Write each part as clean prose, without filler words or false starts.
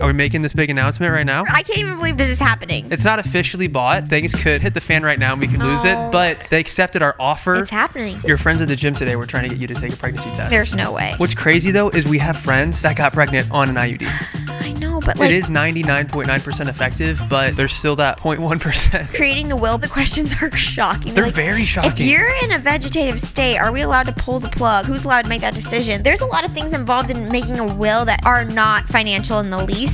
Are we making this big announcement right now? I can't even believe this is happening. It's not officially bought. Things could hit the fan right now and we could lose it, but they accepted our offer. It's happening. Your friends at the gym today were trying to get you to take a pregnancy test. There's no way. What's crazy though is we have friends that got pregnant on an IUD. I know, but like... It is 99.9% effective, but there's still that 0.1%. Creating the will, the questions are shocking. They're very shocking. If you're in a vegetative state, are we allowed to pull the plug? Who's allowed to make that decision? There's a lot of things involved in making a will that are not financial in the least.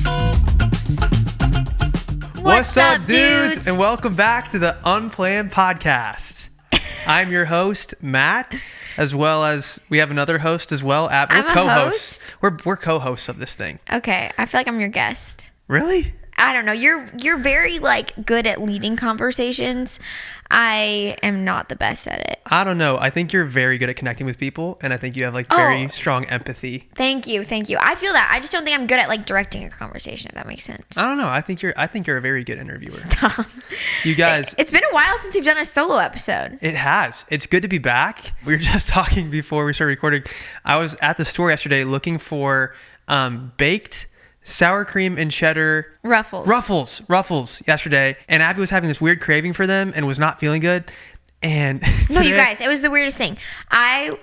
What's up, dudes? And welcome back to the Unplanned podcast. I'm your host, Matt, as well as we have another host as well. We're co-hosts. We're co-hosts of this thing. Okay, I feel like I'm your guest. Really? I don't know. You're very good at leading conversations. I am not the best at it. I don't know. I think you're very good at connecting with people, and I think you have very strong empathy. Thank you. I feel that. I just don't think I'm good at directing a conversation, if that makes sense. I don't know. I think you're a very good interviewer. Stop. You guys, it's been a while since we've done a solo episode. It has. It's good to be back. We were just talking before we started recording. I was at the store yesterday looking for baked sour cream and cheddar ruffles yesterday, and Abby was having this weird craving for them and was not feeling good. And no, you guys, it was the weirdest thing. I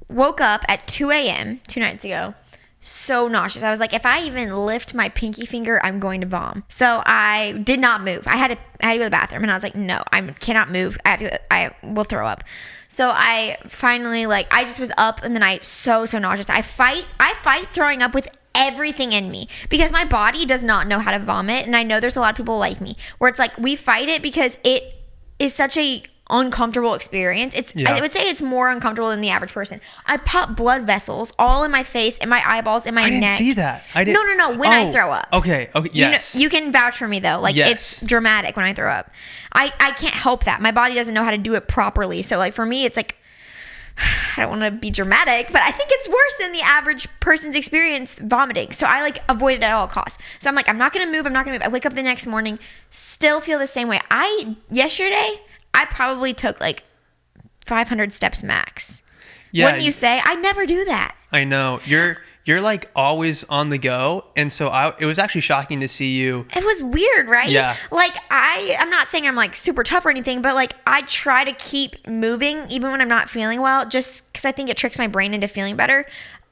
woke up at 2 a.m. 2 nights ago, so nauseous. I was like, if I even lift my pinky finger, I'm going to vom. So I did not move. I had to go to the bathroom, and I was like, no, I cannot move. I will throw up. So I finally I just was up in the night, so nauseous. I fight throwing up with everything in me because my body does not know how to vomit, and I know there's a lot of people like me where it's like we fight it because it is such a uncomfortable experience. I would say it's more uncomfortable than the average person. I pop blood vessels all in my face, in my eyeballs, in my neck. I didn't see that. I didn't. No. When I throw up. Okay. Yes. You can vouch for me though. Yes. It's dramatic when I throw up. I can't help that. My body doesn't know how to do it properly. So for me, it's I don't want to be dramatic, but I think it's worse than the average person's experience vomiting. So I avoid it at all costs. So I'm not going to move. I wake up the next morning, still feel the same way. Yesterday, I probably took 500 steps max. Yeah. Wouldn't you say? I never do that. I know. You're always on the go, and so it was actually shocking to see you. It was weird, right? Yeah. I'm not saying I'm super tough or anything, but I try to keep moving even when I'm not feeling well, just because I think it tricks my brain into feeling better.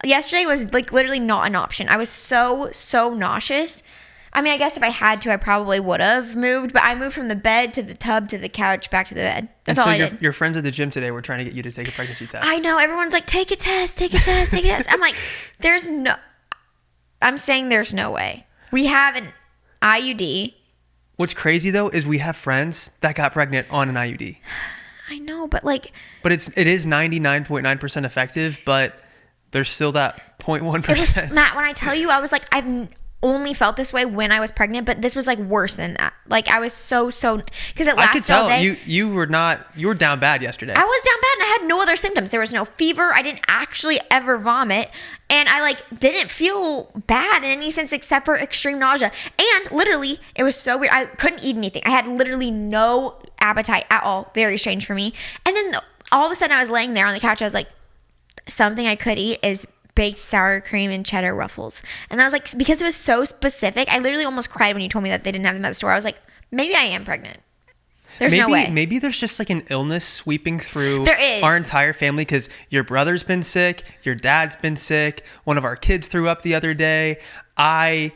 Yesterday was literally not an option. I was so nauseous. I mean, I guess if I had to, I probably would have moved, but I moved from the bed to the tub to the couch back to the bed. That's all I did. Your friends at the gym today were trying to get you to take a pregnancy test. I know. Everyone's like, take a test. I'm like, I'm saying there's no way. We have an IUD. What's crazy though is we have friends that got pregnant on an IUD. I know, but But it is 99.9% effective, but there's still that 0.1%. Matt, when I tell you, I was I've only felt this way when I was pregnant, but this was worse than that. I was so because it lasted all day. I could tell you were down bad yesterday. I was down bad and I had no other symptoms. There was no fever. I didn't actually ever vomit, and I didn't feel bad in any sense except for extreme nausea. And literally, it was so weird. I couldn't eat anything. I had literally no appetite at all. Very strange for me. And then all of a sudden, I was laying there on the couch. I was like, something I could eat is baked sour cream and cheddar ruffles. And I was like, because it was so specific, I literally almost cried when you told me that they didn't have them at the store. I was like, maybe I am pregnant. There's no way. Maybe there's just an illness sweeping through there is. Our entire family, because your brother's been sick, your dad's been sick, one of our kids threw up the other day. I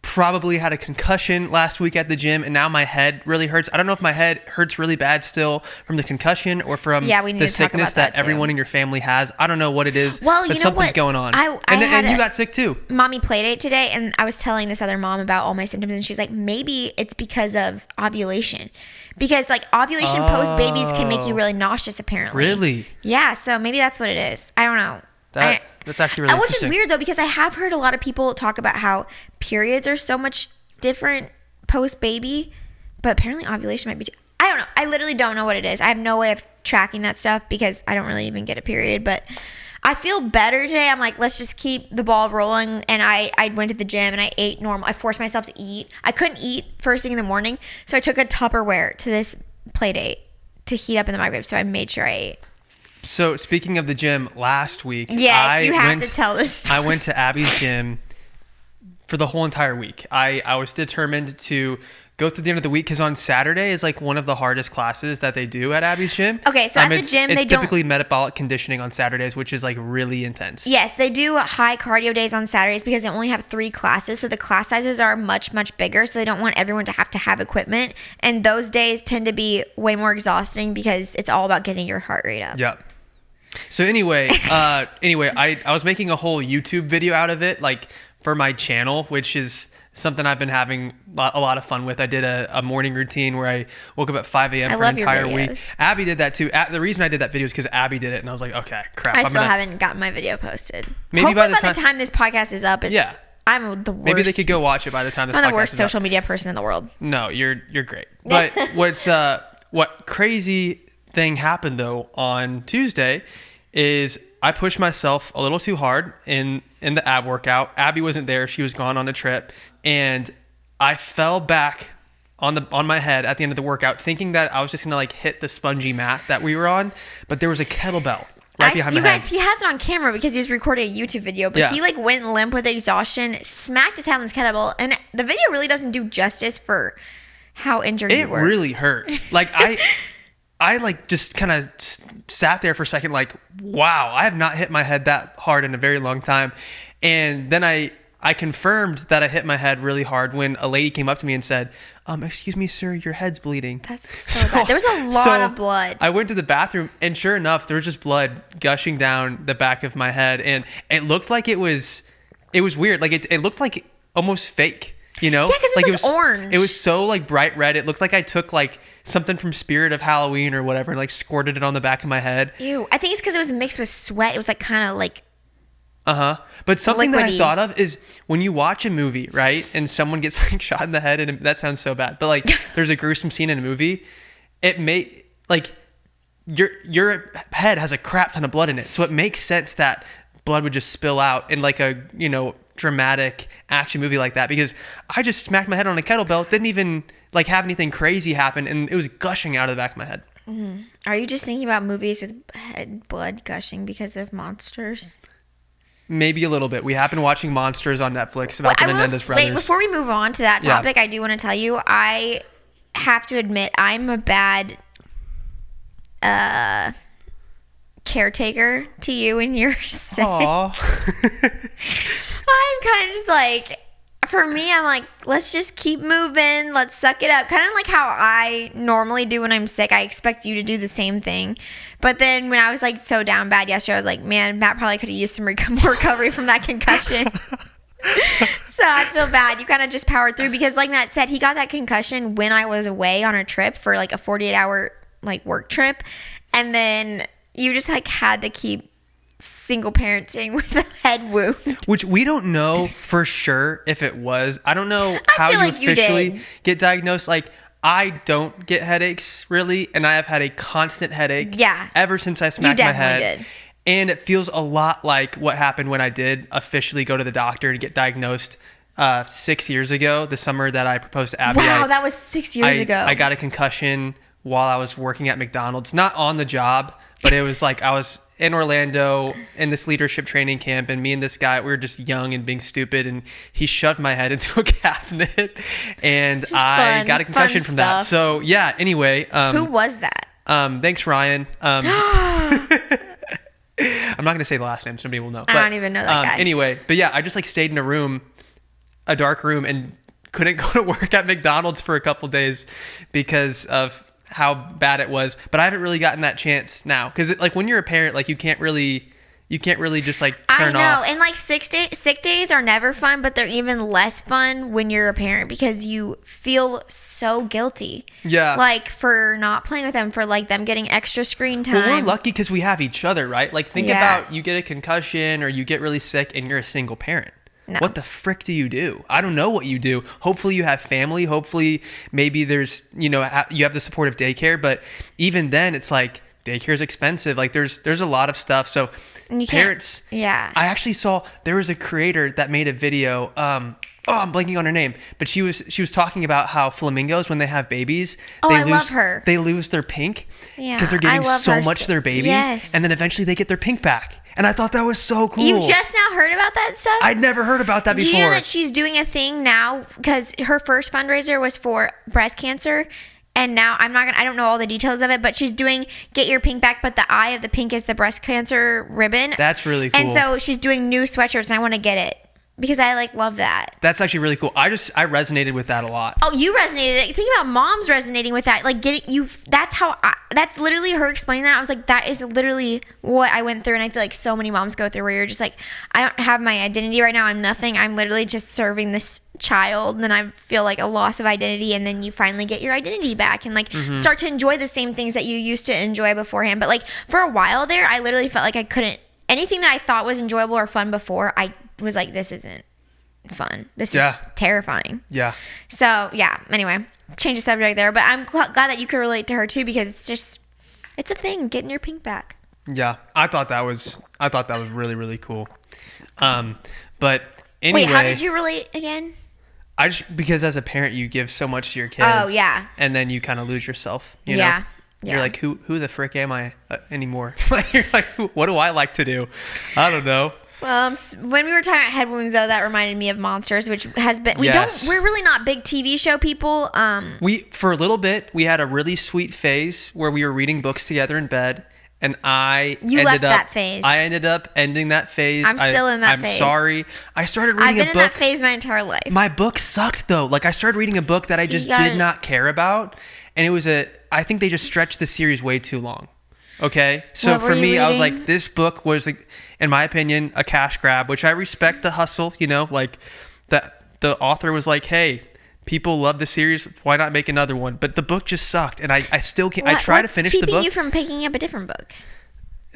probably had a concussion last week at the gym, and now my head really hurts. I don't know if my head hurts really bad still from the concussion or from the sickness that everyone in your family has. I don't know what it is, but something's going on. And you got sick too. Mommy playdate today, and I was telling this other mom about all my symptoms, and she's like, maybe it's because of ovulation. Because ovulation post babies can make you really nauseous, apparently. Really? Yeah, so maybe that's what it is. I don't know. That's actually really interesting. Which is weird though, because I have heard a lot of people talk about how periods are so much different post baby, but apparently ovulation might be too. I don't know. I literally don't know what it is. I have no way of tracking that stuff because I don't really even get a period, but I feel better today. I'm like, let's just keep the ball rolling. And I went to the gym and I ate normal. I forced myself to eat. I couldn't eat first thing in the morning, so I took a Tupperware to this play date to heat up in the microwave, so I made sure I ate. So speaking of the gym, last week, yes, you have to tell this story. I went to Abby's gym for the whole entire week. I was determined to go through the end of the week because on Saturday is like one of the hardest classes that they do at Abby's gym. Okay, so at the gym, it's they don't... typically metabolic conditioning on Saturdays, which is like really intense. Yes, they do high cardio days on Saturdays because they only have 3 classes. So the class sizes are much, much bigger. So they don't want everyone to have equipment. And those days tend to be way more exhausting because it's all about getting your heart rate up. Yeah. So anyway, I was making a whole YouTube video out of it, like for my channel, which is something I've been having a lot of fun with. I did a morning routine where I woke up at 5 a.m. for an entire week. Abby did that too. The reason I did that video is because Abby did it, and I was like, okay, crap. I still haven't gotten my video posted. Maybe Hopefully by the time this podcast is up, I'm the worst. Maybe they could go watch it by the time this podcast is up. I'm the worst social media person in the world. No, you're great. But what crazy thing happened though on Tuesday is I pushed myself a little too hard in the ab workout. Abby wasn't there. She was gone on a trip. And I fell back on my head at the end of the workout thinking that I was just going to like hit the spongy mat that we were on. But there was a kettlebell right behind my head. You guys, he has it on camera because he was recording a YouTube video. But he like went limp with exhaustion, smacked his head on this kettlebell. And the video really doesn't do justice for how injured you were. It really hurt. Like I like just kind of sat there for a second like, wow, I have not hit my head that hard in a very long time. And then I confirmed that I hit my head really hard when a lady came up to me and said, excuse me, sir, your head's bleeding. That's so bad. There was a lot of blood. I went to the bathroom and sure enough, there was just blood gushing down the back of my head. And it looked like it was weird. Like it looked like almost fake. You know, yeah, because it was like orange. It was so like bright red. It looked like I took like something from Spirit of Halloween or whatever and like squirted it on the back of my head. Ew. I think it's because it was mixed with sweat. It was like kind of like. But something liquidy. that I thought of is when you watch a movie, right? And someone gets like shot in the head and that sounds so bad. But like there's a gruesome scene in a movie. It may like your head has a crap ton of blood in it. So it makes sense that blood would just spill out in like a, dramatic action movie like that because I just smacked my head on a kettlebell, didn't even like have anything crazy happen, and it was gushing out of the back of my head. Mm-hmm. Are you just thinking about movies with head blood gushing because of monsters? Maybe a little bit. We have been watching Monsters on Netflix about the Menendez brothers. Wait, before we move on to that topic, I do want to tell you, I have to admit I'm a bad caretaker to you when you're sick. Aww. I'm kind of just like, for me, I'm like, let's just keep moving. Let's suck it up. Kind of like how I normally do when I'm sick. I expect you to do the same thing. But then when I was like so down bad yesterday, I was like, man, Matt probably could have used some more recovery from that concussion. So I feel bad. You kind of just powered through because like Matt said, he got that concussion when I was away on a trip for like a 48-hour like work trip. And then you just like had to keep single parenting with a head wound, which we don't know for sure if it was. I don't know how you like officially get diagnosed. Like I don't get headaches really, and I have had a constant headache ever since I smacked my head. Did. And it feels a lot like what happened when I did officially go to the doctor and get diagnosed 6 years ago, the summer that I proposed to Abby. Wow, that was 6 years ago. I got a concussion while I was working at McDonald's, not on the job, but it was like I was in Orlando in this leadership training camp, and me and this guy, we were just young and being stupid, and he shoved my head into a cabinet, and I got a concussion from that. So yeah, anyway. Who was that? Thanks, Ryan. I'm not going to say the last name. Somebody will know. I don't even know that guy. Anyway, but yeah, I just like stayed in a dark room, and couldn't go to work at McDonald's for a couple days because of how bad it was. But I haven't really gotten that chance now because like when you're a parent, like you can't really just like turn off. I know, and like sick days are never fun, but they're even less fun when you're a parent because you feel so guilty. Yeah, like for not playing with them, for like them getting extra screen time. Well, we're lucky because we have each other, right? Like think about you get a concussion or you get really sick and you're a single parent. No. What the frick do you do? I don't know what you do. Hopefully you have family. Hopefully maybe there's, you have the support of daycare. But even then it's like daycare is expensive. Like there's a lot of stuff. So parents. Yeah. I actually saw there was a creator that made a video. oh, I'm blanking on her name, but she was talking about how flamingos, when they have babies, love her. They lose their pink Yeah, because they're I giving love so her much to their baby, yes. and then eventually they get their pink back. And I thought that was so cool. You just now heard about that stuff? I'd never heard about that before. Do you know that she's doing a thing now because her first fundraiser was for breast cancer? And now I don't know all the details of it, but she's doing get your pink back, but the eye of the pink is the breast cancer ribbon. That's really cool. And so she's doing new sweatshirts, and I want to get it because I love that. That's actually really cool. I resonated with that a lot. Oh, you resonated. Think about moms resonating with that. Like that's literally her explaining that. I was like, that is literally what I went through. And I feel like so many moms go through where you're just like, I don't have my identity right now. I'm nothing. I'm literally just serving this child. And then I feel like a loss of identity. And then you finally get your identity back and start to enjoy the same things that you used to enjoy beforehand. But like for a while there, I literally felt like I couldn't, anything that I thought was enjoyable or fun before, I was like, this isn't fun. This is terrifying. Yeah. So yeah, anyway, change the subject there, but I'm glad that you could relate to her too, because it's a thing, getting your pink back. Yeah. I thought that was really, really cool. But anyway. Wait, how did you relate again? Because as a parent, you give so much to your kids. Oh yeah. And then you kind of lose yourself, you know? Yeah. You're like, who the frick am I anymore? You're like, what do I like to do? I don't know. When we were talking about head wounds, though, that reminded me of Monsters, which has been we're really not big TV show people. We for a little bit we had a really sweet phase where we were reading books together in bed, and I ended up ending that phase. I'm still in that phase. I'm sorry. I started reading a book. I've been in that phase my entire life. My book sucked though. Like I started reading a book that I just did not care about, and it was I think they just stretched the series way too long. Okay, so for me, I was like, this book was, like, in my opinion, a cash grab, which I respect the hustle, you know, like that the author was like, hey, people love the series, why not make another one? But the book just sucked, and I still can't. I try to finish the book. What's keeping you from picking up a different book?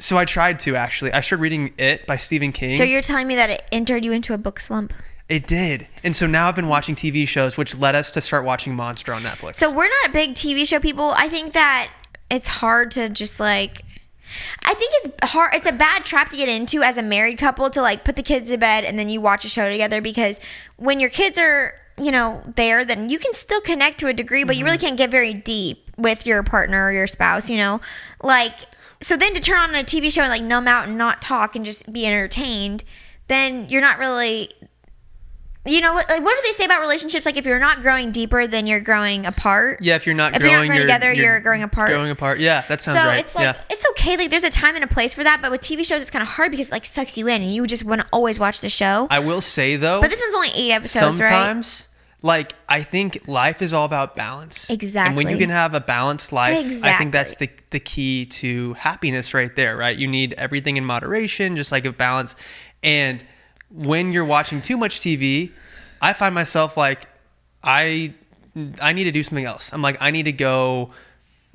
So I tried to, actually. I started reading It by Stephen King. So you're telling me that it entered you into a book slump? It did. And so now I've been watching TV shows, which led us to start watching Monster on Netflix. So we're not big TV show people. I think that it's hard to just I think it's hard. It's a bad trap to get into as a married couple to put the kids to bed and then you watch a show together, because when your kids are, there, then you can still connect to a degree, but you really can't get very deep with your partner or your spouse, so then to turn on a TV show and numb out and not talk and just be entertained, then you're not really, what do they say about relationships? If you're not growing deeper, then you're growing apart. Yeah, if you're not growing together, you're growing apart. Growing apart. Yeah, that sounds right. So it's okay. There's a time and a place for that. But with TV shows, it's kind of hard because it sucks you in and you just want to always watch the show. I will say though. But this one's only 8 episodes, sometimes, right? I think life is all about balance. Exactly. And when you can have a balanced life, exactly. I think that's the key to happiness right there, right? You need everything in moderation, just like a balance. And when you're watching too much TV, I find myself I need to do something else. I'm I need to go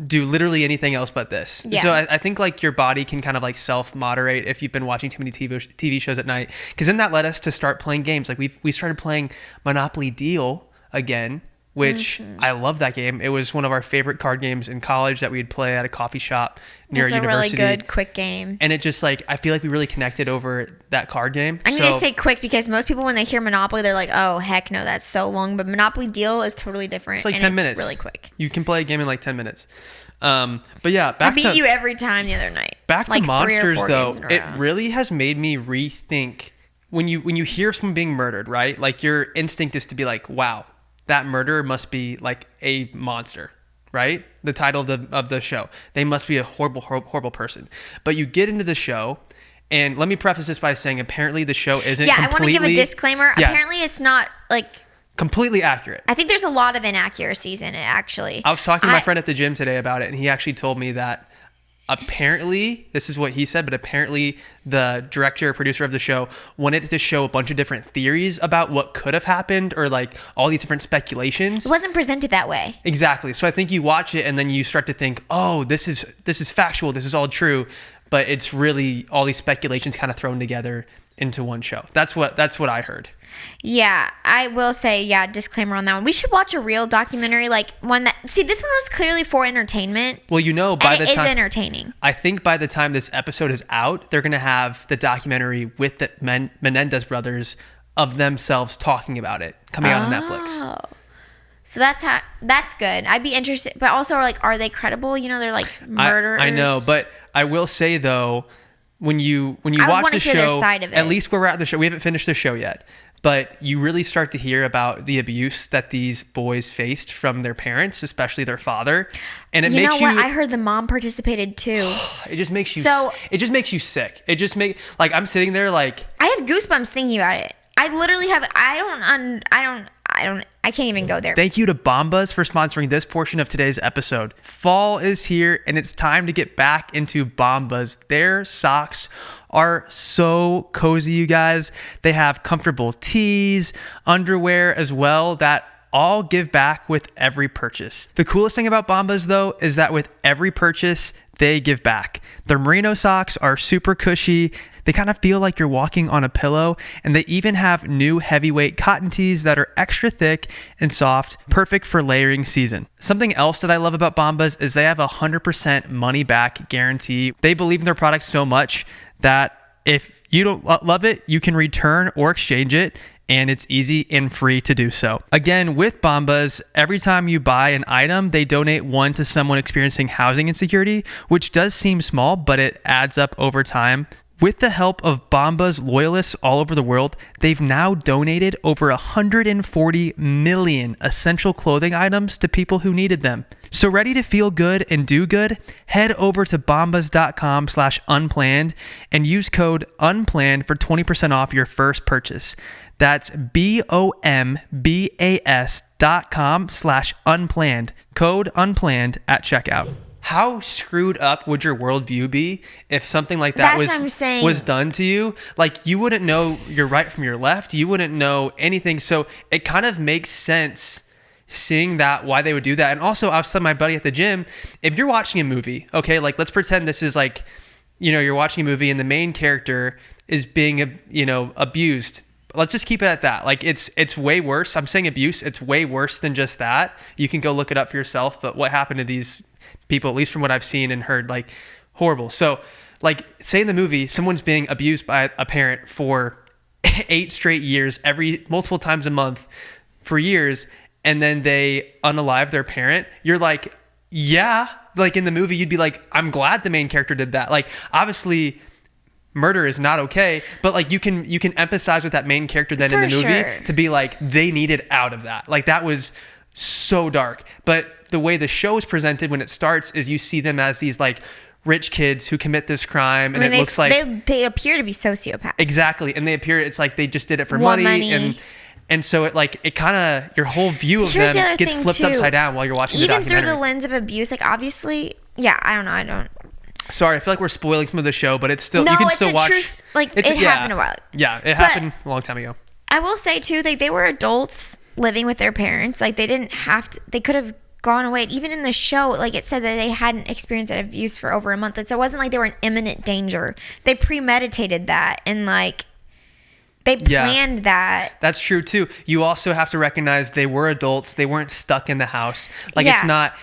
do literally anything else but this. Yeah. So I think your body can kind of self-moderate if you've been watching too many TV shows at night. Because then that led us to start playing games. We started playing Monopoly Deal again, which I love that game. It was one of our favorite card games in college that we'd play at a coffee shop near a university. It's a really good, quick game. And it just I feel we really connected over that card game. I'm going to say quick because most people, when they hear Monopoly, they're like, oh, heck no, that's so long. But Monopoly Deal is totally different. It's 10 minutes. It's really quick. You can play a game in 10 minutes. But yeah, I beat you every time the other night. Back to Monsters, though, it really has made me rethink when you hear someone being murdered, right? Your instinct is to be wow, that murderer must be a monster, right? The title of the show. They must be a horrible, horrible, horrible person. But you get into the show, and let me preface this by saying apparently the show isn't completely... I want to give a disclaimer. Yeah. Apparently it's not completely accurate. I think there's a lot of inaccuracies in it, actually. I was talking to my friend at the gym today about it, and he actually told me that apparently, this is what he said, but apparently the director or producer of the show wanted to show a bunch of different theories about what could have happened, or all these different speculations. It wasn't presented that way. Exactly. So I think you watch it and then you start to think, oh, this is factual, this is all true, but it's really all these speculations kind of thrown together into one show. That's what I heard. Yeah, I will say, disclaimer on that one. We should watch a real documentary, one that... See, this one was clearly for entertainment. Well, by the time... it is entertaining. I think by the time this episode is out, they're going to have the documentary with the Menendez brothers of themselves talking about it coming out on Netflix. Oh. So that's good. I'd be interested, but also are they credible? You know, they're like murderers. I know, but I will say though, when you watch the show, their side of it. At least where we're at the show, we haven't finished the show yet, but you really start to hear about the abuse that these boys faced from their parents, especially their father, and it makes you. I heard the mom participated too. It just makes you. So it just makes you sick. It just I'm sitting there like I have goosebumps thinking about it. I literally have. I can't even go there. Thank you to Bombas for sponsoring this portion of today's episode. Fall is here and it's time to get back into Bombas. Their socks are so cozy, you guys. They have comfortable tees, underwear as well that all give back with every purchase. The coolest thing about Bombas though is that with every purchase, they give back. Their merino socks are super cushy. They kind of feel like you're walking on a pillow, and they even have new heavyweight cotton tees that are extra thick and soft, perfect for layering season. Something else that I love about Bombas is they have a 100% money back guarantee. They believe in their product so much that if you don't love it, you can return or exchange it, and it's easy and free to do so. Again, with Bombas, every time you buy an item, they donate one to someone experiencing housing insecurity, which does seem small, but it adds up over time. With the help of Bombas loyalists all over the world, they've now donated over 140 million essential clothing items to people who needed them. So ready to feel good and do good? Head over to bombas.com/unplanned and use code UNPLANNED for 20% off your first purchase. That's bombas.com/unplanned. Code UNPLANNED at checkout. How screwed up would your worldview be if something like that was done to you? Like, you wouldn't know your right from your left. You wouldn't know anything. So it kind of makes sense seeing that, why they would do that. And also, I was telling my buddy at the gym, if you're watching a movie, okay, like let's pretend this is like, you're watching a movie and the main character is being, abused. Let's just keep it at that. Like it's way worse. I'm saying abuse. It's way worse than just that. You can go look it up for yourself. But what happened to these people, at least from what I've seen and heard, like horrible. So like say in the movie, someone's being abused by a parent for 8 straight years, multiple times a month for years. And then they unalive their parent. You're like, yeah, like in the movie, you'd be like, I'm glad the main character did that. Like obviously murder is not okay, but like you can empathize with that main character then in the movie to be like, they needed out of that. Like that was so dark. But the way the show is presented when it starts is you see them as these like rich kids who commit this crime, and it looks like they appear to be sociopaths. Exactly. And it's like they just did it for money. And so it kind of, your whole view of them gets flipped upside down while you're watching the documentary. Even through the lens of abuse, like obviously, yeah, I don't know. Sorry, I feel like we're spoiling some of the show, but it's still, you can still watch. It happened a while. Yeah, it happened a long time ago. I will say too, like they were adults living with their parents. Like they didn't have to, they could have gone away. Even in the show, like it said that they hadn't experienced that abuse for over a month. And so it wasn't like they were in imminent danger. They premeditated that and like they planned that. That's true too. You also have to recognize they were adults. They weren't stuck in the house. Like it's not,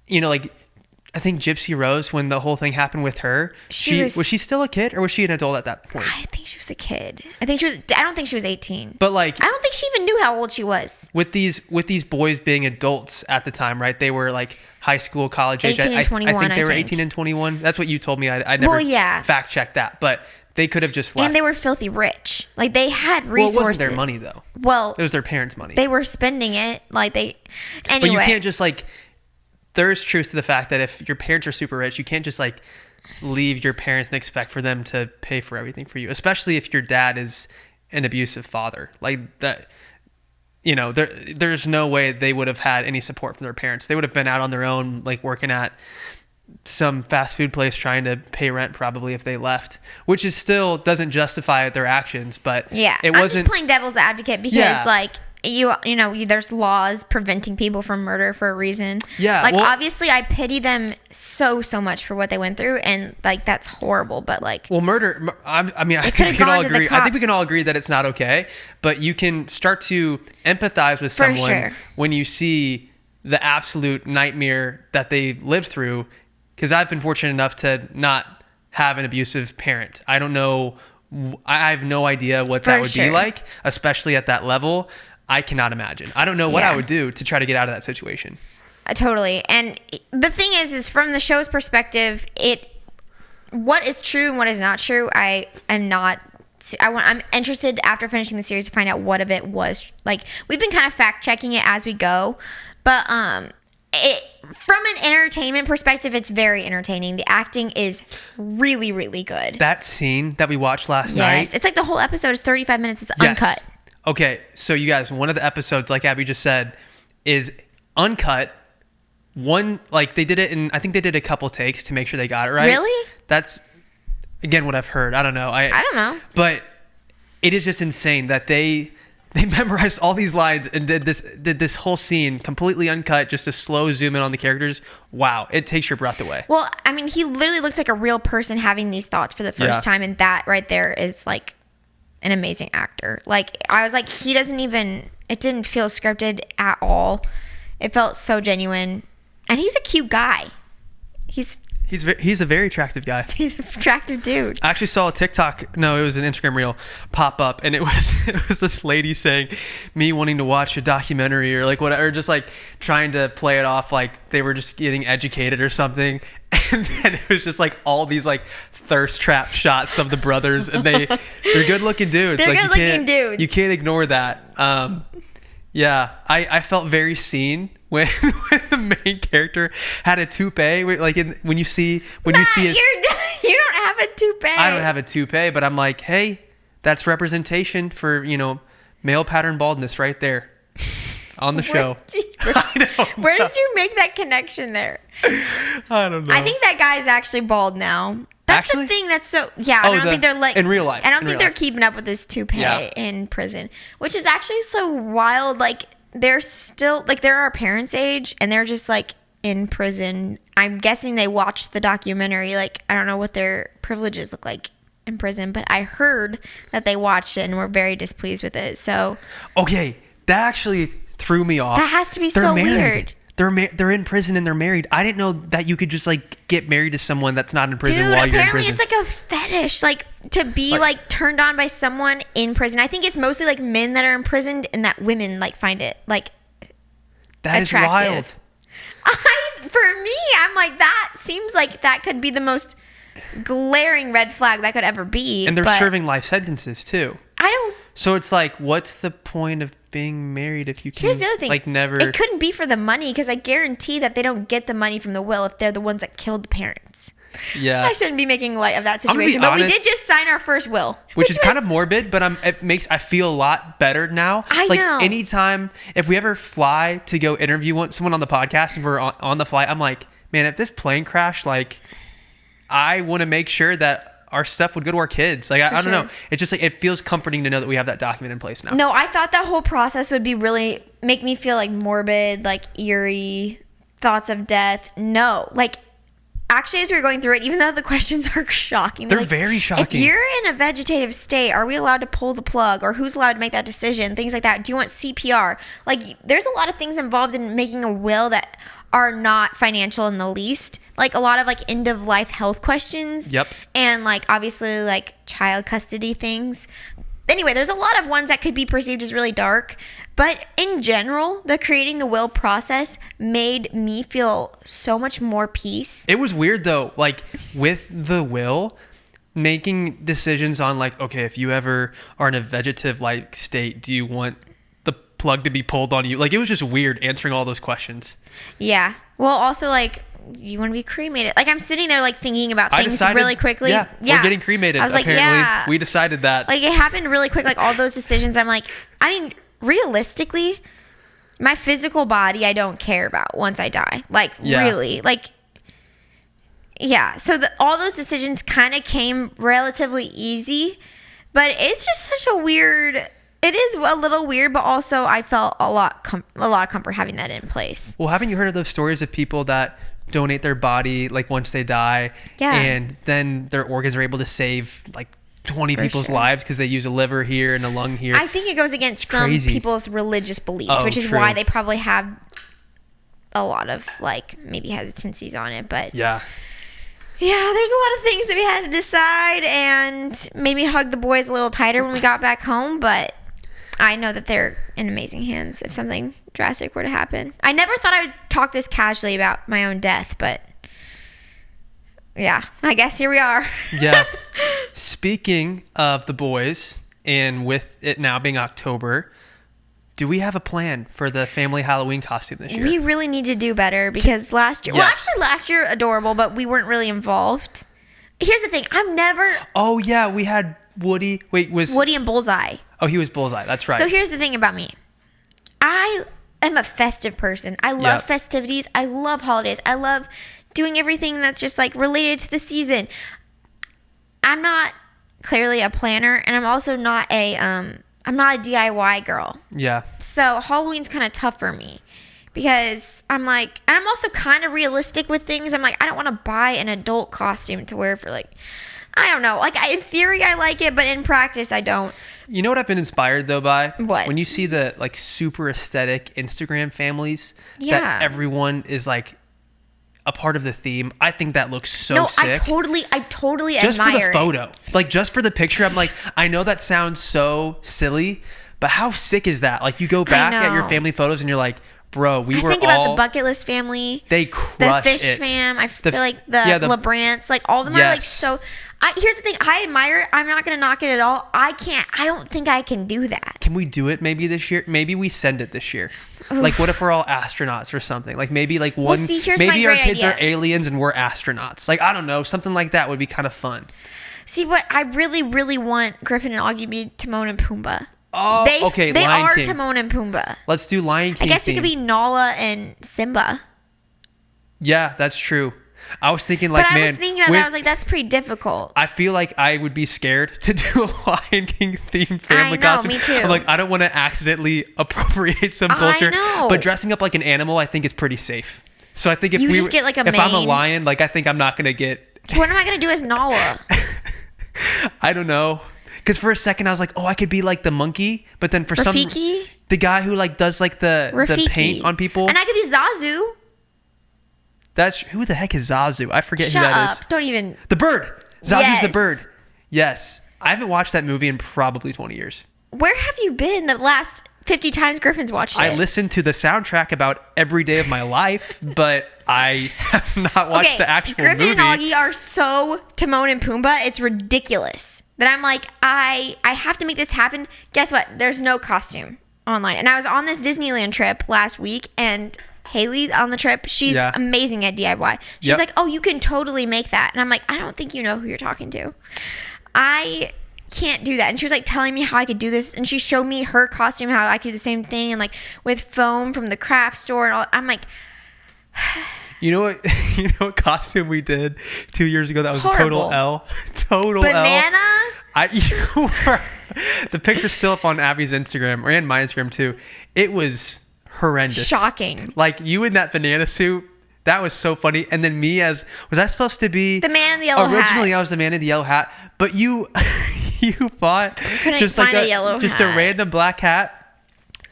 like I think Gypsy Rose, when the whole thing happened with her, was she still a kid or was she an adult at that point? I think she was a kid. I don't think she was 18. But like, I don't think she even knew how old she was. With these boys being adults at the time, right? They were like high school, college age. 18 and 21, I think they were 18 and 21. That's what you told me. I never fact checked that, but they could have just left. And they were filthy rich. Like they had resources. Well, it wasn't their money though. Well, it was their parents' money. They were spending it. Anyway. But you can't just like, there is truth to the fact that if your parents are super rich, you can't just like leave your parents and expect for them to pay for everything for you, especially if your dad is an abusive father. Like that, there's no way they would have had any support from their parents. They would have been out on their own, like working at some fast food place trying to pay rent probably if they left, which is still doesn't justify their actions. But it wasn't. I'm just playing devil's advocate because like there's laws preventing people from murder for a reason. Yeah. Like obviously I pity them so much for what they went through, and like that's horrible, but like, well, murder, I think we can all agree. I think we can all agree that it's not okay, but you can start to empathize with someone when you see the absolute nightmare that they lived through. Because I've been fortunate enough to not have an abusive parent. I don't know I have no idea what that For would sure. be like, especially at that level. I cannot imagine. I don't know what I would do to try to get out of that situation. Totally. And the thing is from the show's perspective, what is true and what is not true, I'm interested after finishing the series to find out what of it was like. We've been kind of fact checking it as we go, but from an entertainment perspective, it's very entertaining. The acting is really, really good. That scene that we watched last Yes, night. it's like the whole episode is 35 minutes. It's uncut. Okay, so you guys, one of the episodes, like Abby just said, is uncut. One, like they did it in, I think they did a couple takes to make sure they got it right. Really? That's, again, what I've heard. I don't know. I don't know. But it is just insane that they memorized all these lines and did this whole scene completely uncut, just a slow zoom in on the characters. Wow, it takes your breath away. Well, I mean, he literally looked like a real person having these thoughts for the first time, and that right there is like an amazing actor. Like, I was like, it didn't feel scripted at all. It felt so genuine. And he's a cute guy. He's a very attractive guy. He's an attractive dude. I actually saw a TikTok. No, it was an Instagram reel pop up, and it was this lady saying, "Me wanting to watch a documentary or like whatever," just like trying to play it off like they were just getting educated or something. And then it was just like all these like thirst trap shots of the brothers, and they're good looking dudes. They're like, good-looking dudes. You can't ignore that. Yeah, I felt very seen when the main character had a toupee. Like when you see his, You don't have a toupee. I don't have a toupee, but I'm like, hey, that's representation for male pattern baldness right there on the show. Where did you make that connection there? I don't know. I think that guy's actually bald now. That's Actually? the thing that's so I don't think they're like in real life. I don't think they're keeping up with this toupee in prison, which is actually so wild. Like they're still like they're our parents' age and they're just like in prison. I'm guessing they watched the documentary. Like I don't know what their privileges look like in prison, but I heard that they watched it and were very displeased with it. So okay, that actually threw me off. that has to be They're so married. weird. They're in prison and they're married. I didn't know that you could just like get married to someone that's not in prison Dude, while you're in apparently prison. it's like a fetish, like to be like turned on by someone in prison. I think it's mostly like men that are imprisoned and that women like find it like that attractive. is wild. For me, I'm like, that seems like that could be the most glaring red flag that could ever be. And they're but serving life sentences too. I don't. So it's like, what's the point of being married if you can Here's the other thing. like never? It couldn't be for the money because I guarantee that they don't get the money from the will if they're the ones that killed the parents. Yeah. I shouldn't be making light of that gonna be situation, but we honest, did just sign our first will, which is kind of morbid, but I feel a lot better now. I like know. anytime if we ever fly to go interview someone on the podcast and we're on the flight, I'm like, man, if this plane crashed, like I want to make sure that our stuff would go to our kids. Like I don't know. It's just like it feels comforting to know that we have that document in place now. No, I thought that whole process would be really make me feel like morbid, like eerie thoughts of death. No, like actually, as we were going through it, even though the questions are shocking, They're like, very shocking. If you're in a vegetative state, are we allowed to pull the plug, or who's allowed to make that decision? Things like that. Do you want CPR? Like, there's a lot of things involved in making a will that are not financial in the least. Like a lot of like end of life health questions. Yep. And like obviously like child custody things. Anyway, there's a lot of ones that could be perceived as really dark, but in general, the creating the will process made me feel so much more peace. It was weird though, like with the will, making decisions on like, okay, if you ever are in a vegetative like state, do you want the plug to be pulled on you? Like it was just weird answering all those questions. Yeah. Well, also like you want to be cremated. Like I'm sitting there like thinking about things really quickly. Yeah, we're getting cremated. I was like, apparently. yeah. We decided that. Like it happened really quick. Like all those decisions. I'm like, I mean, realistically, my physical body, I don't care about once I die. Like really, like, yeah. So all those decisions kind of came relatively easy, but it's just such a weird. It is a little weird, but also I felt a lot of comfort having that in place. Well, haven't you heard of those stories of people that donate their body like once they die, and then their organs are able to save like 20 people's lives because they use a liver here and a lung here? I think it goes against some people's religious beliefs, which is why they probably have a lot of like maybe hesitancies on it. But yeah, Yeah, there's a lot of things that we had to decide, and made me hug the boys a little tighter when we got back home, but I know that they're in amazing hands if something drastic were to happen. I never thought I would talk this casually about my own death, but yeah, I guess here we are. Yeah. Speaking of the boys, and with it now being October, do we have a plan for the family Halloween costume this year? We really need to do better because last year, last year, adorable, but we weren't really involved. Here's the thing. I'm never... Oh, yeah. We had Woody. Wait, was... Woody and Bullseye. Oh, he was Bullseye. That's right. So here's the thing about me. I am a festive person. I love festivities. I love holidays. I love doing everything that's just like related to the season. I'm not clearly a planner, and I'm also not a I'm not a DIY girl. Yeah. So Halloween's kind of tough for me because I'm like, and I'm also kind of realistic with things. I'm like, I don't want to buy an adult costume to wear for like, I don't know. Like in theory, I like it, but in practice, I don't. You know what I've been inspired though by? What? When you see the like super aesthetic Instagram families that everyone is like a part of the theme. I think that looks so sick. I totally just admire for the photo. Like just for the picture, I'm like, I know that sounds so silly, but how sick is that? Like you go back at your family photos and you're like, bro, I think about the Bucket List family. They crush the Fish fam. I feel like the LeBrants, like all of them are like so. Here's the thing. I admire it. I'm not going to knock it at all. I don't think I can do that. Can we do it maybe this year? Maybe we send it this year. Like, what if we're all astronauts or something? Like, maybe like one. Well, see, maybe our kids idea. are aliens and we're astronauts. Like, I don't know. Something like that would be kind of fun. See, what I really, really want Griffin and Augie to be Timon and Pumbaa. Oh, okay. They Lion are King. Timon and Pumbaa. Let's do Lion King. I guess we could be Nala and Simba. Yeah, that's true. I was thinking like, but man. I was thinking about that. I was like, that's pretty difficult. I feel like I would be scared to do a Lion King themed family costume. Me too. I'm like, I don't want to accidentally appropriate some culture. I know. But dressing up like an animal, I think is pretty safe. So I think if you just get like if I'm a lion, like I think I'm not gonna get. What am I gonna do as Nala? I don't know. Because for a second I was like, oh, I could be like the monkey, but then for Rafiki? the guy who like does like the paint on people, and I could be Zazu. That's who the heck is Zazu? I forget who that is. Don't even. The bird. Zazu's the bird. Yes. I haven't watched that movie in probably 20 years. Where have you been the last 50 times Griffin's watched it? I listened to the soundtrack about every day of my life, but I have not watched the actual Griffin movie. and Augie are so Timon and Pumbaa. It's ridiculous. That I'm like, I have to make this happen. Guess what? There's no costume online. And I was on this Disneyland trip last week, and Haley on the trip, she's amazing at DIY. She's like, oh, you can totally make that. And I'm like, I don't think you know who you're talking to. I can't do that. And she was like telling me how I could do this. And she showed me her costume, how I could do the same thing. And like with foam from the craft store and all. I'm like... You know what costume we did 2 years ago that was horrible. A total L? Total Banana? L. The picture's still up on Abby's Instagram and my Instagram too. It was horrendous. Shocking. Like you in that banana suit, that was so funny. And then me was I supposed to be the man in the yellow hat? Originally I was the man in the yellow hat, but you bought just like a random black hat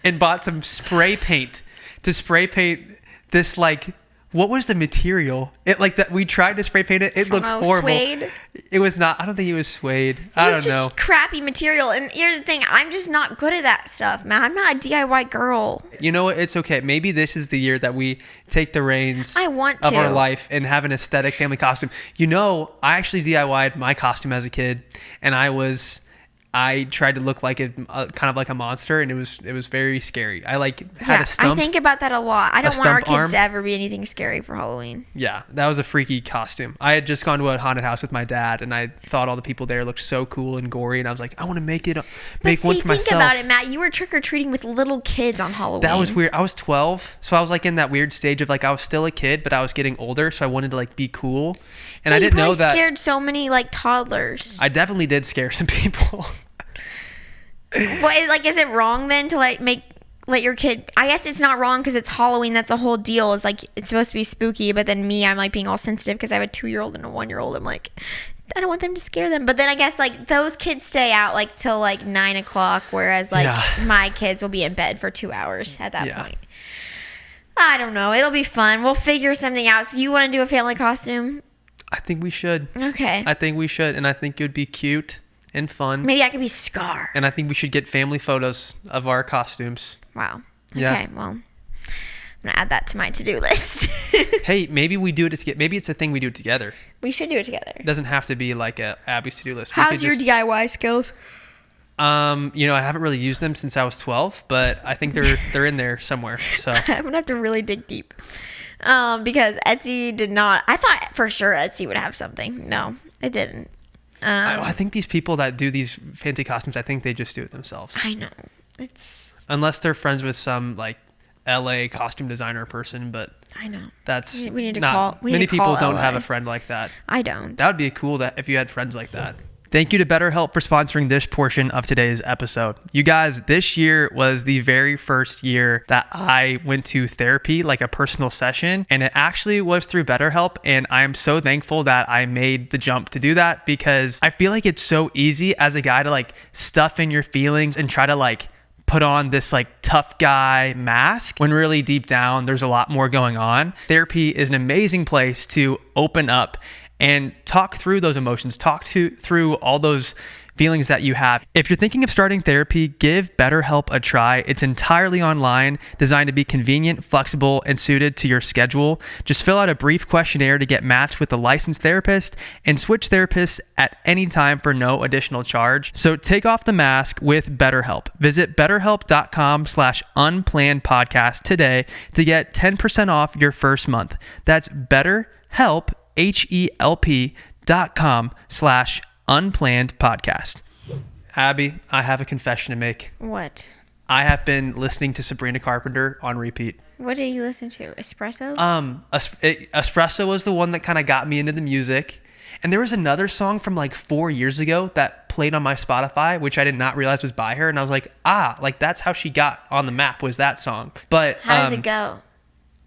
and bought some spray paint to spray paint this like, what was the material? It like that we tried to spray paint it. It looked horrible. Suede? It was not. I don't think it was suede. I don't know. It was just crappy material. And here's the thing. I'm just not good at that stuff, man. I'm not a DIY girl. You know what? It's okay. Maybe this is the year that we take the reins of our life and have an aesthetic family costume. You know, I actually DIY'd my costume as a kid, and I tried to look like kind of like a monster, and it was very scary. I had a stump. I think about that a lot. I don't want our kids arm. to ever be anything scary for Halloween. Yeah, that was a freaky costume. I had just gone to a haunted house with my dad, and I thought all the people there looked so cool and gory, and I was like, I want to make one for myself. Think about it, Matt. You were trick-or-treating with little kids on Halloween. That was weird. I was 12, so I was like in that weird stage of like I was still a kid, but I was getting older, so I wanted to like be cool. And I didn't know that. You scared so many like toddlers. I definitely did scare some people. Well, like, is it wrong then to like let your kid? I guess it's not wrong because it's Halloween. That's a whole deal. It's like it's supposed to be spooky, but then me, I'm like being all sensitive because I have a 2-year-old and a 1-year-old. I'm like, I don't want them to scare them. But then I guess like those kids stay out like till like 9 o'clock, whereas like my kids will be in bed for 2 hours at that point. I don't know. It'll be fun. We'll figure something out. So you want to do a family costume? I think we should. Okay. I think we should. And I think it would be cute and fun. Maybe I could be Scar. And I think we should get family photos of our costumes. Wow. Yeah. Okay, well, I'm going to add that to my to-do list. Hey, maybe we do it together. Maybe it's a thing we do together. We should do it together. It doesn't have to be like Abby's to-do list. We How's could your just- DIY skills? You know, I haven't really used them since I was 12, but I think they're in there somewhere. So I'm going to have to really dig deep. Because Etsy did not. I thought for sure Etsy would have something. No, it didn't. I think these people that do these fancy costumes, I think they just do it themselves. I know. It's. Unless they're friends with some like LA costume designer person, but I know. that's We need to not, call. We need many to call people don't LA. have a friend like that. I don't. That would be cool that if you had friends like that. Thank you to BetterHelp for sponsoring this portion of today's episode. You guys, this year was the very first year that I went to therapy, like a personal session, and it actually was through BetterHelp. And I am so thankful that I made the jump to do that, because I feel like it's so easy as a guy to like stuff in your feelings and try to like put on this like tough guy mask when really deep down there's a lot more going on. Therapy is an amazing place to open up and talk through those emotions, through all those feelings that you have. If you're thinking of starting therapy, give BetterHelp a try. It's entirely online, designed to be convenient, flexible, and suited to your schedule. Just fill out a brief questionnaire to get matched with a licensed therapist and switch therapists at any time for no additional charge. So take off the mask with BetterHelp. Visit betterhelp.com/unplannedpodcast today to get 10% off your first month. That's BetterHelp, HELP.com/unplanned-podcast. Abby, I have a confession to make. What? I have been listening to Sabrina Carpenter on repeat. What did you listen to? Espresso? Espresso was the one that kind of got me into the music. And there was another song from like 4 years ago that played on my Spotify, which I did not realize was by her. And I was like, like that's how she got on the map, was that song. But How does it go?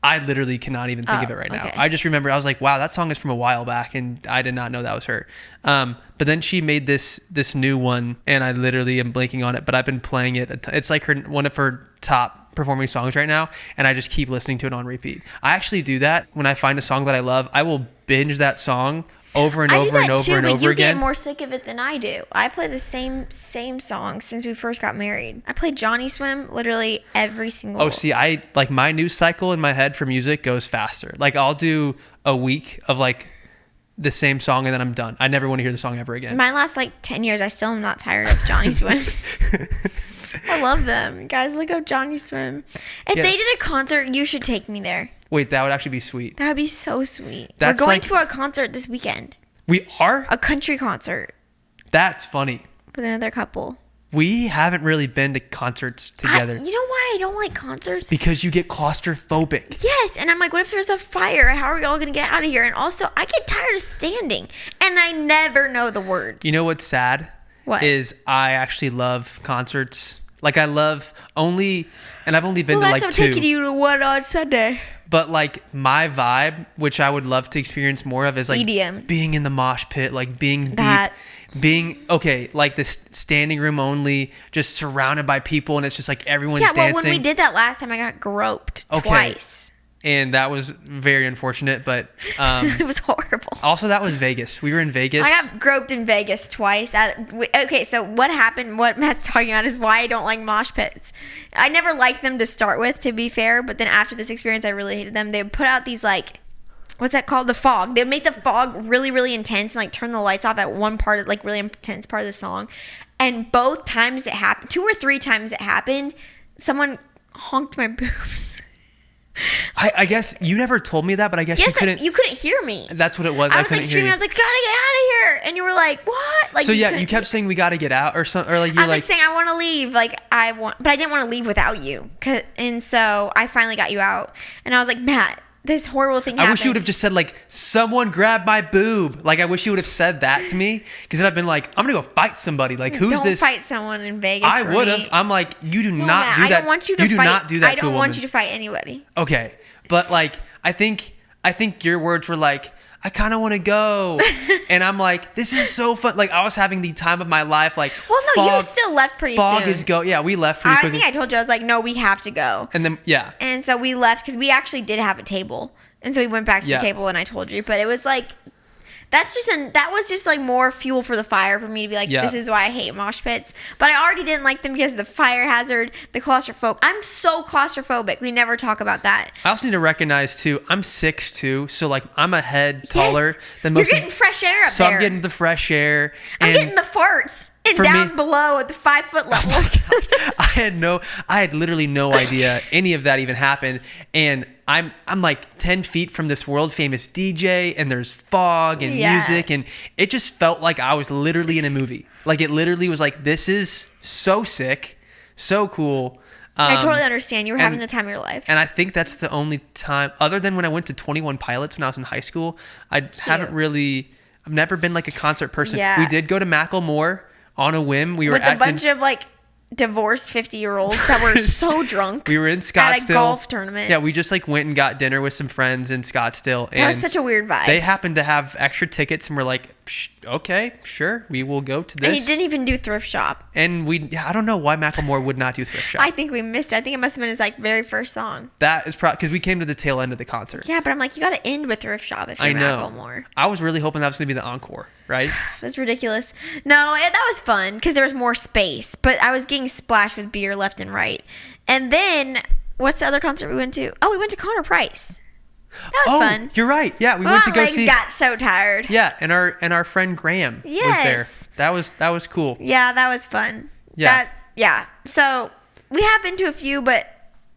I literally cannot even think of it right now. Okay. I just remember, I was like, wow, that song is from a while back, and I did not know that was her. But then she made this new one, and I literally am blanking on it, but I've been playing it. It's like one of her top performing songs right now, and I just keep listening to it on repeat. I actually do that when I find a song that I love. I will binge that song over and over and over and over you again. get more sick of it than I do. I play the same song since we first got married. I play Johnny Swim literally every single. Oh, see, I like my news cycle in my head for music goes faster. Like I'll do a week of like the same song and then I'm done. I never want to hear the song ever again. My last like 10 years, I still am not tired of Johnny Swim. I love them. Guys, look up Johnny Swim. If they did a concert, you should take me there. Wait, that would actually be sweet. That would be so sweet. That's We're going like- to a concert this weekend. We are? A country concert That's funny. with another couple. We haven't really been to concerts together. You know why I don't like concerts? Because you get claustrophobic. Yes, and I'm like, what if there's a fire? How are we all going to get out of here? And also, I get tired of standing, and I never know the words. You know what's sad? What? Is I actually love concerts. Like I love only, and I've only been well, to that's like what two. I'm taking you to one on Sunday. But like my vibe, which I would love to experience more of, is like EDM. being in the mosh pit, like being deep, That- like this standing room only, just surrounded by people, and it's just like everyone's Yeah, well, dancing. when we did that last time, I got groped twice. And that was very unfortunate, but It was horrible. also that was Vegas. We were in Vegas. I got groped in Vegas twice. Okay, so what happened, what Matt's talking about is why I don't like mosh pits. I never liked them to start with, to be fair, but then after this experience, I really hated them. They would put out these, like, what's that called? The fog. They would make the fog really, really intense and, like, turn the lights off at one part of, like, really intense part of the song. And both times it happened, 2 or 3 times it happened, someone honked my boobs. I guess you never told me that, but I guess Yes, you couldn't. you couldn't hear me. That's what it was. I was couldn't like hear screaming. you. I was like, "Gotta get out of here!" And you were like, "What?" Like, So yeah, you couldn't- kept saying we got to get out or something, or like you're I was like, like saying I want to leave, but I didn't want to leave without you. And so I finally got you out, and I was like, Matt, this horrible thing happened. I wish you would have just said like, someone grab my boob. Like I wish you would have said that to me, because then I've been like, I'm gonna go fight somebody. Like who's Don't this? fight someone in Vegas. I for would me. have. I'm like, you do No, not Matt, do that. I don't want you to do fight. not do that I to a don't woman. want you to fight anybody. Okay, but like I think your words were like, I kind of want to go, and I'm like, this is so fun. Like I was having the time of my life. Like, Well, no, fog, you still left pretty fog soon. is go. Yeah, we left pretty I quickly. think I told you, I was like, no, we have to go. And then yeah, And so we left because we actually did have a table. And so we went back to Yeah. the table and I told you. But it was like, that was just like more fuel for the fire for me to be like, Yeah. this is why I hate mosh pits. But I already didn't like them because of the fire hazard, the claustrophobic. I'm so claustrophobic. We never talk about that. I also need to recognize too, I'm 6'2", so like I'm a head taller than most. You're getting fresh air up so there. I'm getting the fresh air. I'm getting the farts. And for down me- below at the 5 foot level. I had literally no idea any of that even happened, and I'm like 10 feet from this world famous DJ, and there's fog and Yeah. music, and it just felt like I was literally in a movie. Like it literally was like, this is so sick, so cool. I totally understand. You were having and- the time of your life. And I think that's the only time, other than when I went to 21 Pilots when I was in high school, I've never been like a concert person. Yeah. We did go to Macklemore on a whim. We were With a bunch of like divorced 50-year-olds that were so drunk. We were in Scottsdale at a golf tournament. Yeah, we just like went and got dinner with some friends in Scottsdale. That was such a weird vibe. They happened to have extra tickets, and we're like, okay, sure, we will go to this. And he didn't even do thrift shop. And I don't know why Macklemore would not do thrift shop. I think we missed it. I think it must have been his like very first song. That is probably because we came to the tail end of the concert. Yeah, but I'm like, you got to end with thrift shop if you're I know. Macklemore. I was really hoping that was going to be the encore, right? It was ridiculous. No, that was fun because there was more space, but I was getting splashed with beer left and right. And then, what's the other concert we went to? Oh, we went to Connor Price. That was fun. You're right. Yeah, we My went to go legs see. got so tired. Yeah, and our friend Graham was there. Yes. That was cool. Yeah, that was fun. Yeah. So we have been to a few, but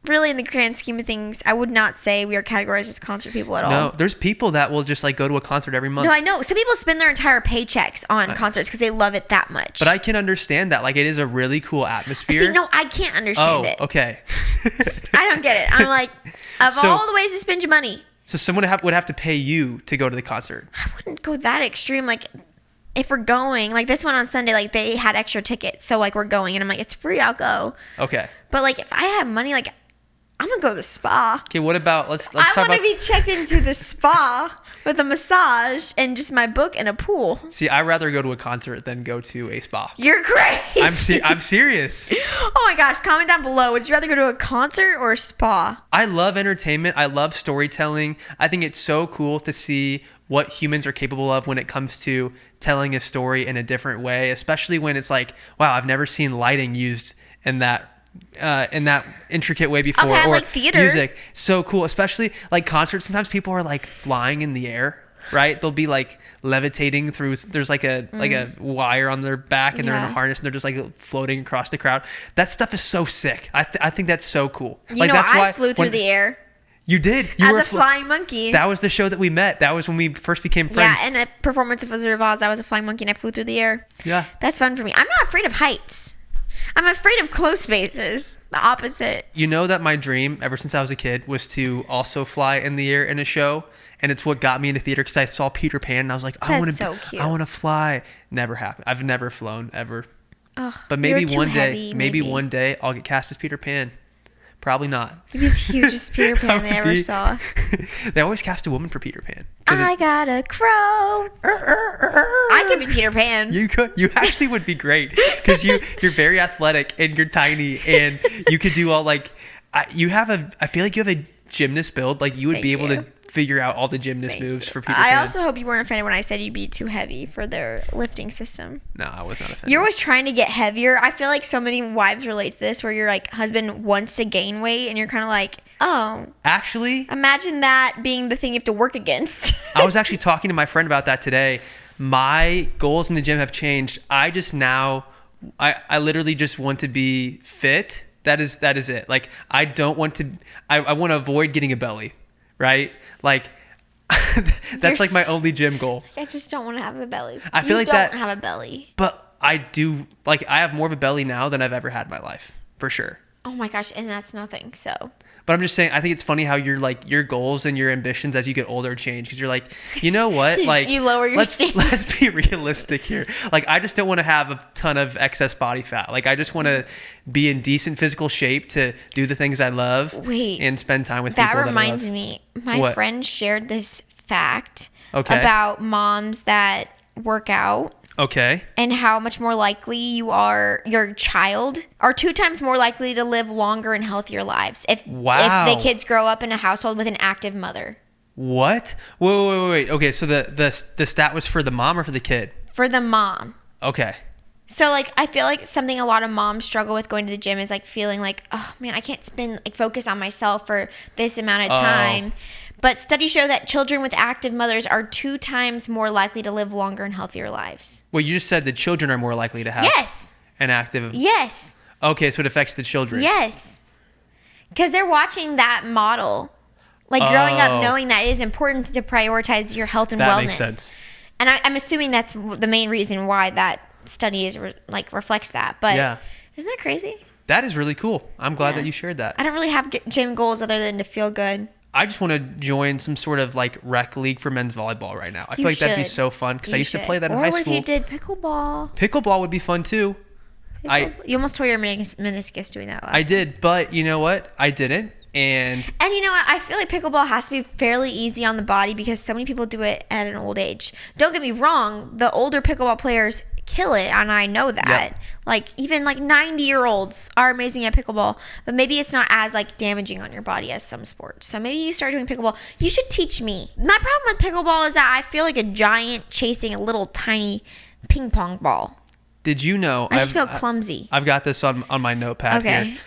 really in the grand scheme of things, I would not say we are categorized as concert people at all. No, there's people that will just like go to a concert every month. No, I know. Some people spend their entire paychecks on concerts because they love it that much. But I can understand that. Like, it is a really cool atmosphere. See, no, I can't understand it. Okay. I don't get it. I'm like, of So- all the ways to spend your money, So someone would have to pay you to go to the concert. I wouldn't go that extreme. Like, if we're going, like this one on Sunday, like they had extra tickets. So, like, we're going. And I'm like, it's free. I'll go. Okay. But, like, if I have money, like, I'm going to go to the spa. Okay, what about, let's I talk want about, to be checked into the spa with a massage and just my book and a pool. see, I'd rather go to a concert than go to a spa. You're crazy. I'm serious. Oh my gosh, comment down below. Would you rather go to a concert or a spa? I love entertainment. I love storytelling. I think it's so cool to see what humans are capable of when it comes to telling a story in a different way, especially when it's like, wow, I've never seen lighting used in that intricate way before. Okay, I or like theater. Music. So cool. Especially like concerts. Sometimes people are like flying in the air, right? They'll be like levitating through, there's like a wire on their back, and they're in a Yeah. harness, and they're just like floating across the crowd. That stuff is so sick. I think that's so cool. You Like, know, that's I why flew through when- the air You did. You as were a flying monkey. That was the show that we met. That was when we first became friends. Yeah, in a performance of Wizard of Oz, I was a flying monkey and I flew through the air. Yeah. That's fun for me. I'm not afraid of heights. I'm afraid of close spaces. The opposite. You know that my dream ever since I was a kid was to also fly in the air in a show, and it's what got me into theater because I saw Peter Pan and I was like, I That's want to so cute. I want to fly. Never happened. I've never flown ever. Ugh, But maybe you're too one day, heavy, maybe one day I'll get cast as Peter Pan. Probably not. You'd be the hugest Peter Pan That they would ever be- saw. They always cast a woman for Peter Pan. 'Cause I got a crow. I could be Peter Pan. You actually would be great because you're very athletic and you're tiny and you could do all like I feel like you have a gymnast build. Like you would be Thank able you. to figure out all the gymnast Thank moves you. for Peter I Pan. also hope you weren't offended when I said you'd be too heavy for their lifting system. No, I was not offended. You're always trying to get heavier. I feel like so many wives relate to this where your like husband wants to gain weight and you're kind of like, oh, Actually, imagine that being the thing you have to work against. I was actually talking to my friend about that today. My goals in the gym have changed. I just now, I literally just want to be fit. That is it. Like I don't want to. I want to avoid getting a belly, right? Like that's like my only gym goal. I just don't want to have a belly. I feel like you that- don't have a belly. But I do, like, I have more of a belly now than I've ever had in my life, for sure. Oh my gosh, and that's nothing. So But I'm just saying, I think it's funny how your goals and your ambitions as you get older change. Because you're like, you know what? Like, You lower your standards. let's be realistic here. Like, I just don't want to have a ton of excess body fat. Like, I just want to be in decent physical shape to do the things I love. Wait, and spend time with that people reminds that I love. me. My What? friend shared this fact Okay. about moms that work out. Okay. And how much more likely your child are 2 times more likely to live longer and healthier lives if Wow. the kids grow up in a household with an active mother. What? Wait. Okay, so the stat was for the mom or for the kid? For the mom. Okay. So, like, I feel like something a lot of moms struggle with going to the gym is, like, feeling like, oh, man, I can't focus on myself for this amount of time. But studies show that children with active mothers are 2 times more likely to live longer and healthier lives. Well, you just said the children are more likely to have an active... Yes. Okay, so it affects the children. Yes. Because they're watching that model. Like, growing up knowing that it is important to prioritize your health and wellness. That makes sense. And I'm assuming that's the main reason why that study is reflects that. But isn't that crazy? That is really cool. I'm glad that you shared that. I don't really have gym goals other than to feel good. I just want to join some sort of like rec league for men's volleyball right now. I feel like that'd be so fun because I used to play that in high school. Or what if you did pickleball? Pickleball would be fun too. You almost tore your meniscus doing that last time. I did, but you know what? I didn't. And you know what? I feel like pickleball has to be fairly easy on the body because so many people do it at an old age. Don't get me wrong. The older pickleball players kill it, and I know that. Yep. Like, even like 90-year-olds are amazing at pickleball, but maybe it's not as like damaging on your body as some sports. So maybe you start doing pickleball. You should teach me. My problem with pickleball is that I feel like a giant chasing a little tiny ping pong ball. Did you know? I just feel clumsy. I've got this on my notepad here.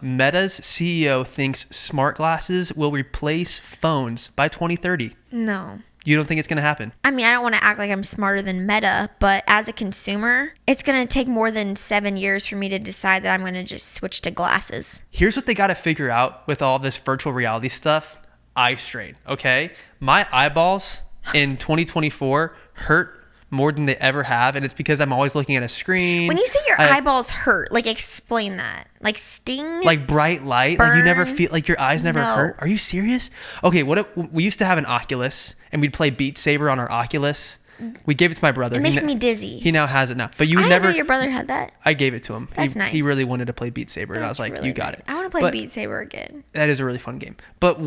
Meta's CEO thinks smart glasses will replace phones by 2030. No. You don't think it's going to happen? I mean, I don't want to act like I'm smarter than Meta, but as a consumer, it's going to take more than 7 years for me to decide that I'm going to just switch to glasses. Here's what they got to figure out with all this virtual reality stuff. Eye strain, okay? My eyeballs in 2024 hurt more than they ever have, and it's because I'm always looking at a screen. When you say your eyeballs hurt, like, explain that. Like, sting? Like bright light? Burn? Like you never feel, like your eyes never hurt? Are you serious? Okay, we used to have an Oculus, and we'd play Beat Saber on our Oculus. We gave it to my brother. It makes me dizzy. He now has it now. But I didn't know your brother had that. I gave it to him. That's nice. He really wanted to play Beat Saber, and I was like, really, you got it. I want to play Beat Saber again. That is a really fun game. But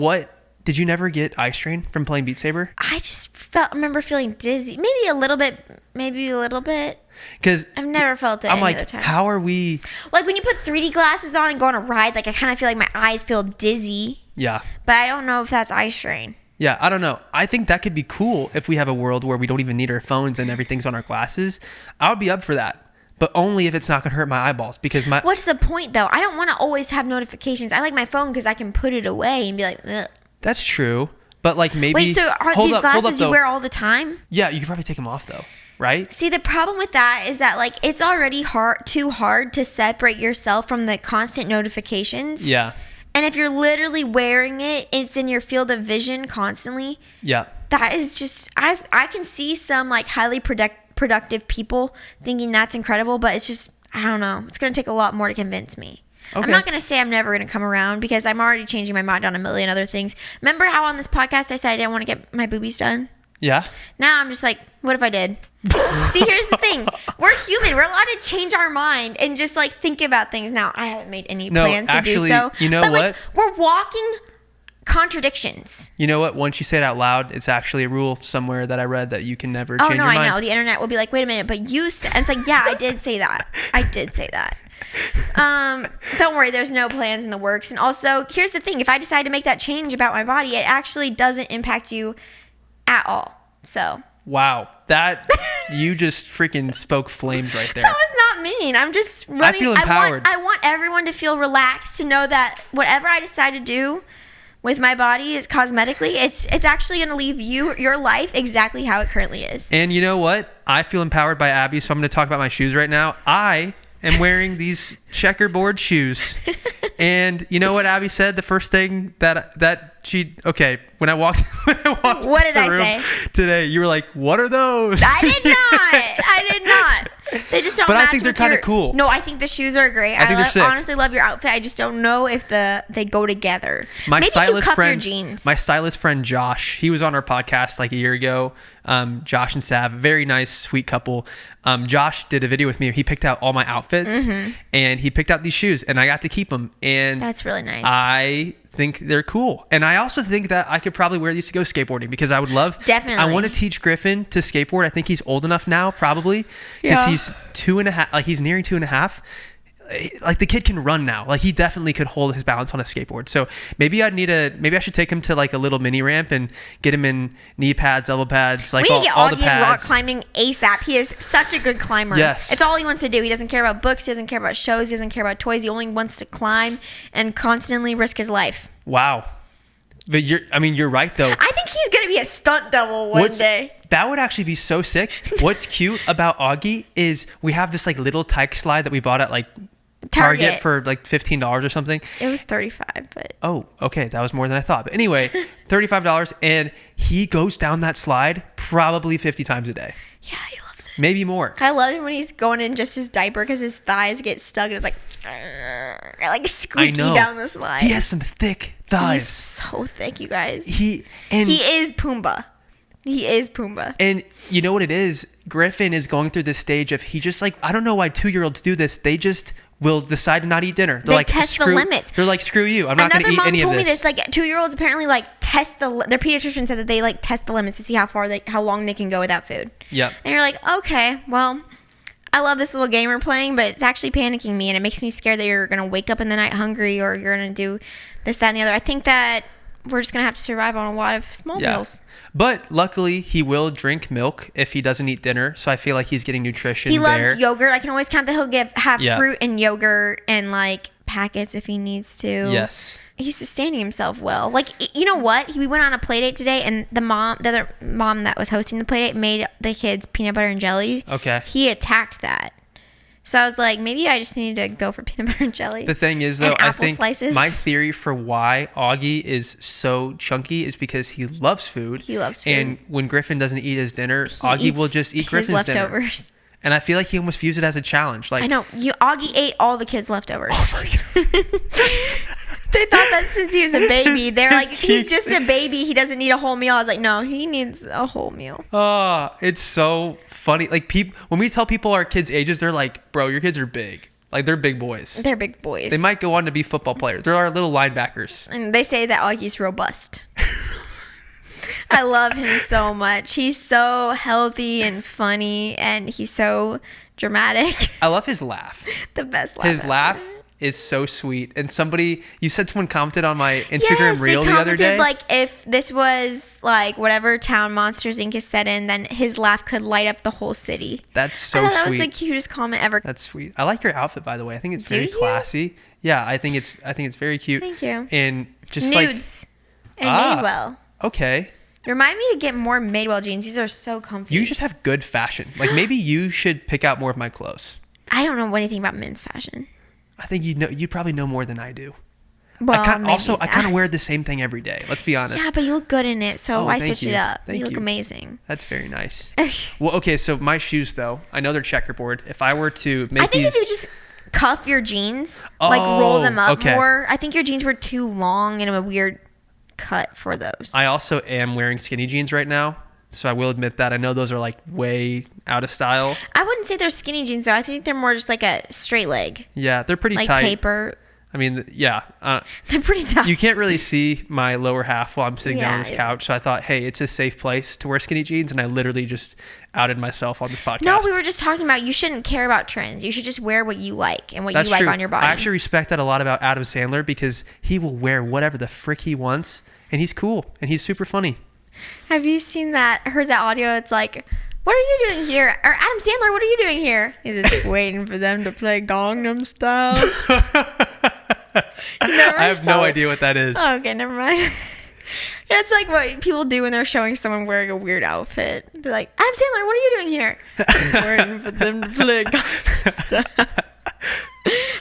did you never get eye strain from playing Beat Saber? I just remember feeling dizzy. Maybe a little bit. Because I've never felt it any other time. How are we? Like when you put 3D glasses on and go on a ride, like I kind of feel like my eyes feel dizzy. Yeah. But I don't know if that's eye strain. Yeah, I don't know. I think that could be cool if we have a world where we don't even need our phones and everything's on our glasses. I would be up for that. But only if it's not going to hurt my eyeballs because What's the point though? I don't want to always have notifications. I like my phone because I can put it away and be like, ugh. That's true. But like maybe... Wait, so are these glasses you wear all the time? Yeah, you could probably take them off though, right? See, the problem with that is that like it's already too hard to separate yourself from the constant notifications. Yeah. And if you're literally wearing it, it's in your field of vision constantly. Yeah. That is just... I can see some like highly productive people thinking that's incredible, but it's just... I don't know. It's going to take a lot more to convince me. Okay. I'm not going to say I'm never going to come around because I'm already changing my mind on a million other things. Remember how on this podcast I said I didn't want to get my boobies done? Yeah. Now I'm just like, what if I did? See, here's the thing. We're human. We're allowed to change our mind and just like think about things. Now, I haven't made any plans to do so. You know but, what? Like, we're walking contradictions. You know what? Once you say it out loud, it's actually a rule somewhere that I read that you can never change your mind. Oh, no, I know. The internet will be like, wait a minute, but you said... And it's like, yeah, I did say that. I did say that. Don't worry, there's no plans in the works. And also, here's the thing. If I decide to make that change about my body, it actually doesn't impact you at all. So... Wow. That... You just freaking spoke flames right there. That was not mean. I'm just running... I feel empowered. I want everyone to feel relaxed, to know that whatever I decide to do with my body is cosmetically, it's actually going to leave your life exactly how it currently is. And you know what? I feel empowered by Abby, so I'm going to talk about my shoes right now. I am wearing these checkerboard shoes. And you know what Abby said? The first thing that she... Okay, when I walked what did I say today, you were like, what are those? I did not. They just don't match. But I think they're kind of cool. No, I think the shoes are great. I think they're sick. Honestly love your outfit. I just don't know if they go together. Maybe if you cuff your jeans. My stylist friend Josh, he was on our podcast like a year ago. Josh and Sav, very nice, sweet couple. Josh did a video with me. He picked out all my outfits, and he picked out these shoes, and I got to keep them. And that's really nice. I think they're cool, and I also think that I could probably wear these to go skateboarding because I would love. Definitely, I want to teach Griffin to skateboard. I think he's old enough now, probably, because he's 2.5. Like he's nearing 2.5. like the kid can run now. Like he definitely could hold his balance on a skateboard. So maybe I should take him to like a little mini ramp and get him in knee pads, elbow pads, like we need to get all the Augie in rock pads. climbing ASAP. He is such a good climber. Yes. It's all he wants to do. He doesn't care about books. He doesn't care about shows. He doesn't care about toys. He only wants to climb and constantly risk his life. Wow. But you're right though. I think he's going to be a stunt double one day. That would actually be so sick. What's cute about Augie is we have this like little tyke slide that we bought at like Target for like $15 or something. It was $35, but oh, okay, that was more than I thought. But anyway, $35, and he goes down that slide probably 50 times a day. Yeah, he loves it. Maybe more. I love him when he's going in just his diaper because his thighs get stuck and it's like squeaky down the slide. He has some thick thighs. He's so thick, you guys. He is Pumbaa. He is Pumbaa. And you know what it is? Griffin is going through this stage of he just like, I don't know why 2-year-olds do this. They just will decide to not eat dinner. They're they like, test the limits. They're like, screw you. I'm not going to eat any of this. Another mom told me this. Like 2-year-olds apparently like test their pediatrician said that they like test the limits to see how long they can go without food. Yep. And you're like, okay, well, I love this little game we're playing, but it's actually panicking me, and it makes me scared that you're going to wake up in the night hungry or you're going to do this, that, and the other. I think that we're just going to have to survive on a lot of small meals. But luckily, he will drink milk if he doesn't eat dinner. So I feel like he's getting nutrition He there. loves yogurt. I can always count that he'll have fruit and yogurt and like packets if he needs to. Yes. He's sustaining himself well. Like, you know what? We went on a play date today, and the other mom that was hosting the play date made the kids peanut butter and jelly. Okay. He attacked that. So I was like, maybe I just need to go for peanut butter and jelly. The thing is, though, I think slices. my theory for why Augie is so chunky is because he loves food. He loves food. And when Griffin doesn't eat his dinner, Augie will just eat Griffin's leftovers. dinner. And I feel like he almost views it as a challenge. Like, I know. Augie ate all the kids' leftovers. Oh my God. They thought that since he was a baby. They're like, he's just a baby. He doesn't need a whole meal. I was like, no, he needs a whole meal. Oh, it's so funny. Like, when we tell people our kids' ages, they're like, bro, your kids are big. Like, they're big boys. They're big boys. They might go on to be football players. They're our little linebackers. And they say that Augie's robust. I love him so much. He's so healthy and funny, and he's so dramatic. I love his laugh. The best laugh. His ever. laugh is so sweet. And you said someone commented on my Instagram reel the other day. Like, if this was like whatever town Monsters Inc. is set in, then his laugh could light up the whole city. That's so sweet. sweet. That was the cutest comment ever. That's sweet. I like your outfit, by the way. I think it's very classy. Yeah, I think it's very cute. Thank you. And just nudes and Madewell. Okay. Remind me to get more Madewell jeans. These are so comfy. You just have good fashion. Like, maybe you should pick out more of my clothes. I don't know anything about men's fashion. I think you probably know more than I do. Well, I kind of wear the same thing every day. Let's be honest. Yeah, but you look good in it, so I switched it up. Thank You you. look amazing. That's very nice. Well, okay, so my shoes, though, I know they're checkerboard. If I were to make I think these... if you just cuff your jeans, like roll them up okay. more. I think your jeans were too long and a weird cut for those. I also am wearing skinny jeans right now, so I will admit that. I know those are like way out of style. I wouldn't say they're skinny jeans, though. I think they're more just like a straight leg. Yeah, they're pretty like tight. Taper. I mean, yeah. They're pretty tight. You can't really see my lower half while I'm sitting down on this Yeah. couch, so I thought, hey, it's a safe place to wear skinny jeans, and I literally just outed myself on this podcast. No, we were just talking about you shouldn't care about trends. You should just wear what you like and what That's you like true. on your body. I actually respect that a lot about Adam Sandler because he will wear whatever the frick he wants, and he's cool, and he's super funny. Have you seen that? Heard that audio? It's like, what are you doing here? Or Adam Sandler, what are you doing here? He's just waiting for them to play Gangnam Style. I have no idea what that is. Oh, okay, never mind. It's like what people do when they're showing someone wearing a weird outfit. They're like, Adam Sandler, what are you doing here? Waiting for them to play Gangnam Style.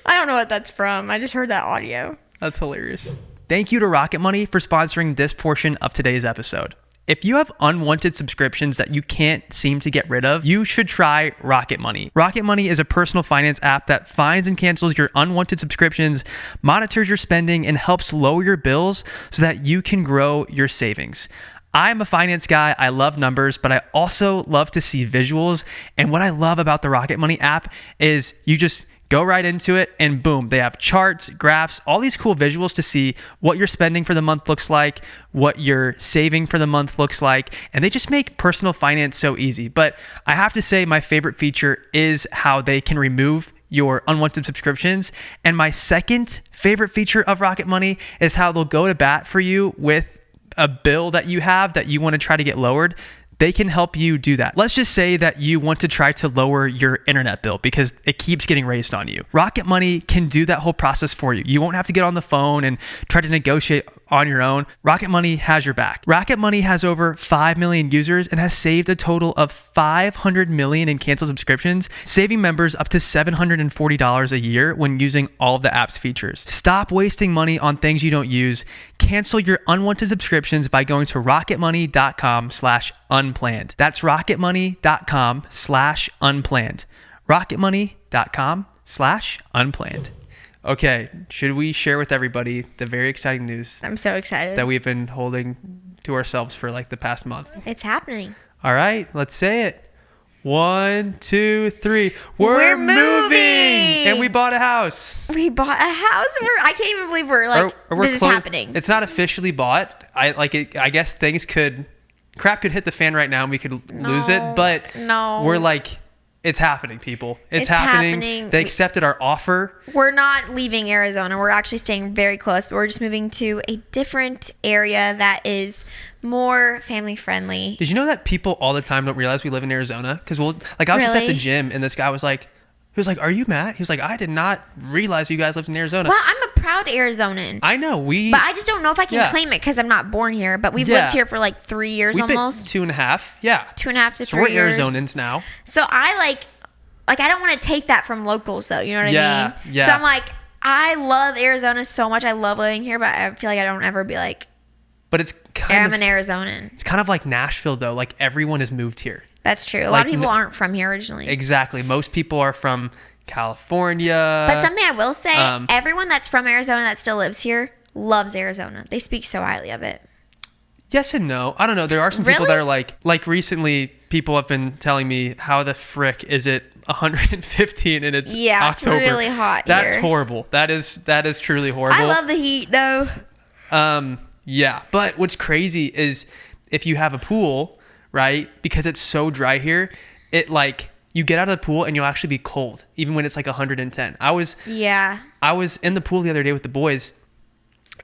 I don't know what that's from. I just heard that audio. That's hilarious. Thank you to Rocket Money for sponsoring this portion of today's episode. If you have unwanted subscriptions that you can't seem to get rid of, you should try Rocket Money. Rocket Money is a personal finance app that finds and cancels your unwanted subscriptions, monitors your spending, and helps lower your bills so that you can grow your savings. I'm a finance guy. I love numbers, but I also love to see visuals. And what I love about the Rocket Money app is you just go right into it and boom, they have charts, graphs, all these cool visuals to see what your spending for the month looks like, what your saving for the month looks like, and they just make personal finance so easy. But I have to say my favorite feature is how they can remove your unwanted subscriptions. And my second favorite feature of Rocket Money is how they'll go to bat for you with a bill that you have that you want to try to get lowered. They can help you do that. Let's just say that you want to try to lower your internet bill because it keeps getting raised on you. Rocket Money can do that whole process for you. You won't have to get on the phone and try to negotiate on your own. Rocket Money has your back. Rocket Money has over 5 million users and has saved a total of 500 million in canceled subscriptions, saving members up to $740 a year when using all of the app's features. Stop wasting money on things you don't use. Cancel your unwanted subscriptions by going to rocketmoney.com/unplanned. That's rocketmoney.com/unplanned. rocketmoney.com/unplanned. Okay, should we share with everybody the very exciting news I'm so excited that we've been holding to ourselves for like the past month? it's happening. All right, let's say it. 1, 2, 3. We're moving! And we bought a house. We bought a house. I can't even believe we're this is happening. It's not officially bought. I guess crap could hit the fan right now and we could lose it, but we're like, it's happening, people. It's happening. They accepted our offer. We're not leaving Arizona. We're actually staying very close, but we're just moving to a different area that is more family friendly. Did you know that people all the time don't realize we live in Arizona? Because I was just at the gym and this guy was like, "Are you Matt?" He was like, "I did not realize you guys lived in Arizona." Well, I'm a proud Arizonan. I know but I just don't know if I can claim it because I'm not born here. But we've lived here for like 3 years almost. 2.5. Yeah. 2.5 to 3 years. We're Arizonans now. So I I don't want to take that from locals though. You know what I mean? Yeah. So I'm like, I love Arizona so much. I love living here, but I feel like I don't ever be like. But it's I'm an Arizonan. It's kind of like Nashville though. Like everyone has moved here. That's true. A lot of people aren't from here originally. Exactly. Most people are from California. But something I will say, everyone that's from Arizona that still lives here loves Arizona. They speak so highly of it. Yes and no. I don't know. There are some people that are like recently people have been telling me, how the frick is it 115 and it's October? It's really hot That's here. horrible. That is truly horrible. I love the heat though. Yeah. But what's crazy is if you have a pool, right? Because it's so dry here, you get out of the pool and you'll actually be cold, even when it's like 110. I was in the pool the other day with the boys,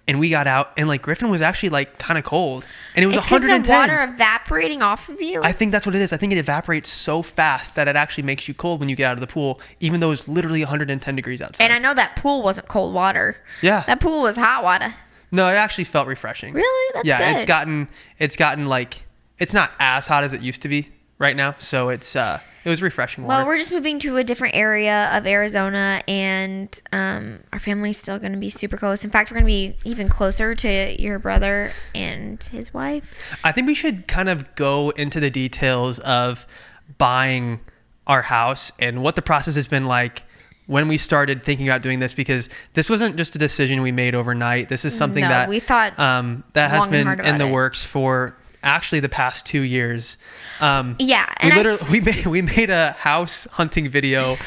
and we got out, and Griffin was actually kind of cold, and it was 110. It's because the water evaporating off of you. I think that's what it is. I think it evaporates so fast that it actually makes you cold when you get out of the pool, even though it's literally 110 degrees outside. And I know that pool wasn't cold water. Yeah, that pool was hot water. No, it actually felt refreshing. Really? That's good. It's gotten it's not as hot as it used to be right now, so it was refreshing water. Well, we're just moving to a different area of Arizona, and our family's still going to be super close. In fact, we're going to be even closer to your brother and his wife. I think we should kind of go into the details of buying our house and what the process has been like when we started thinking about doing this, because this wasn't just a decision we made overnight. This is something that we thought that has been in the works for actually the past 2 years. We made a house hunting video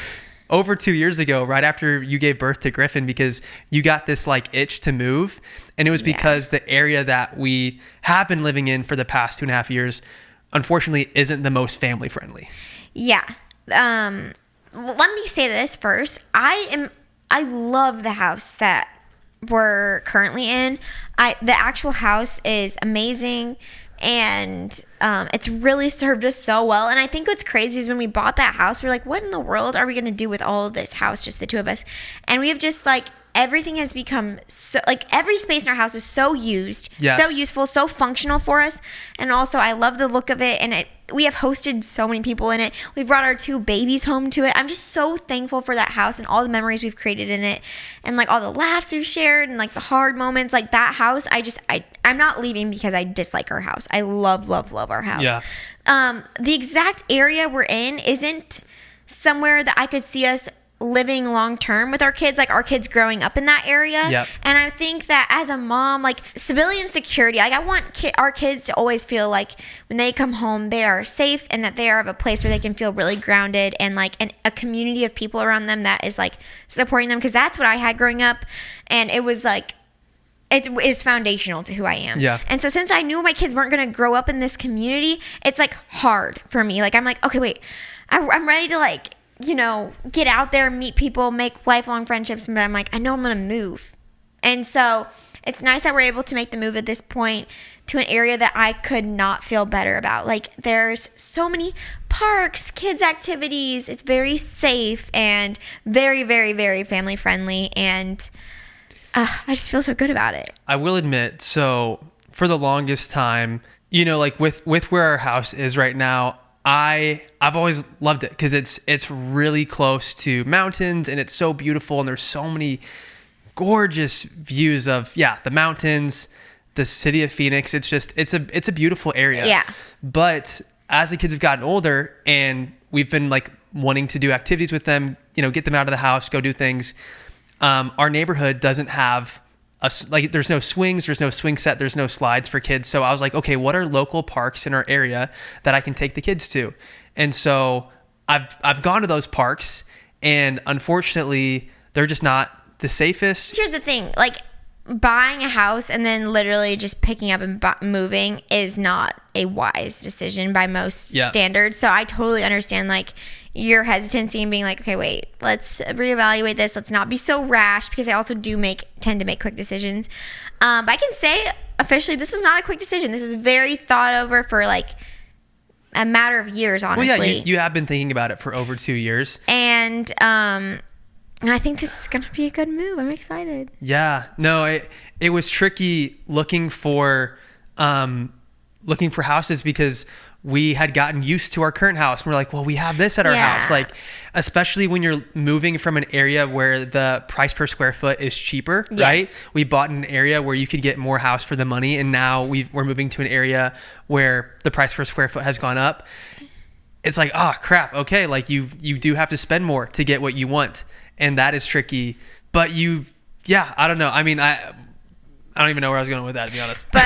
over 2 years ago, right after you gave birth to Griffin, because you got this itch to move, and it was because the area that we have been living in for the past 2.5 years, unfortunately, isn't the most family friendly. Yeah. Let me say this first. I love the house that we're currently in. The actual house is amazing. And it's really served us so well. And I think what's crazy is when we bought that house, we're like, what in the world are we going to do with all of this house, just the two of us? And we have just everything has become so, every space in our house is so used, so useful, so functional for us. And also I love the look of it. And we have hosted so many people in it. We've brought our 2 babies home to it. I'm just so thankful for that house and all the memories we've created in it, and all the laughs we've shared, and the hard moments. That house, I'm not leaving because I dislike our house. I love our house. Yeah. The exact area we're in isn't somewhere that I could see us living long term with our kids, our kids growing up in that area. Yep. And I think that as a mom, civilian security, I want our kids to always feel when they come home they are safe, and that they are of a place where they can feel really grounded, and a community of people around them that is supporting them, because that's what I had growing up, and it was it is foundational to who I am. Yeah. And so since I knew my kids weren't going to grow up in this community, it's hard for me. I'm okay, wait, I'm ready to get out there, meet people, make lifelong friendships. But I'm like, I know I'm going to move. And so it's nice that we're able to make the move at this point to an area that I could not feel better about. Like, there's so many parks, kids activities. It's very safe and very, very, very family friendly. And I just feel so good about it. I will admit, so for the longest time, like with where our house is right now, I've always loved it because it's really close to mountains and it's so beautiful, and there's so many gorgeous views of the mountains, the city of Phoenix. It's a beautiful area. Yeah. But as the kids have gotten older and we've been like wanting to do activities with them, get them out of the house, go do things. Our neighborhood doesn't have there's no swings, there's no swing set, there's no slides for kids. So I was like, okay, what are local parks in our area that I can take the kids to? And so I've gone to those parks, and unfortunately they're just not the safest. Here's the thing, like, buying a house and then literally just picking up and moving is not a wise decision by most standards. So I totally understand like your hesitancy and being like, okay, wait, let's reevaluate this. Let's not be so rash, because I also tend to make quick decisions. But I can say officially this was not a quick decision. This was very thought over for like a matter of years, honestly. Well, yeah, you have been thinking about it for over 2 years. And I think this is going to be a good move. I'm excited. Yeah. No, it was tricky looking for houses because we had gotten used to our current house. And we're like, well, we have this at our house. Like, especially when you're moving from an area where the price per square foot is cheaper, right? We bought in an area where you could get more house for the money. And now we're moving to an area where the price per square foot has gone up. It's like, oh, crap. Okay. Like you do have to spend more to get what you want. And that is tricky. But I don't know. I mean, I don't even know where I was going with that, to be honest. But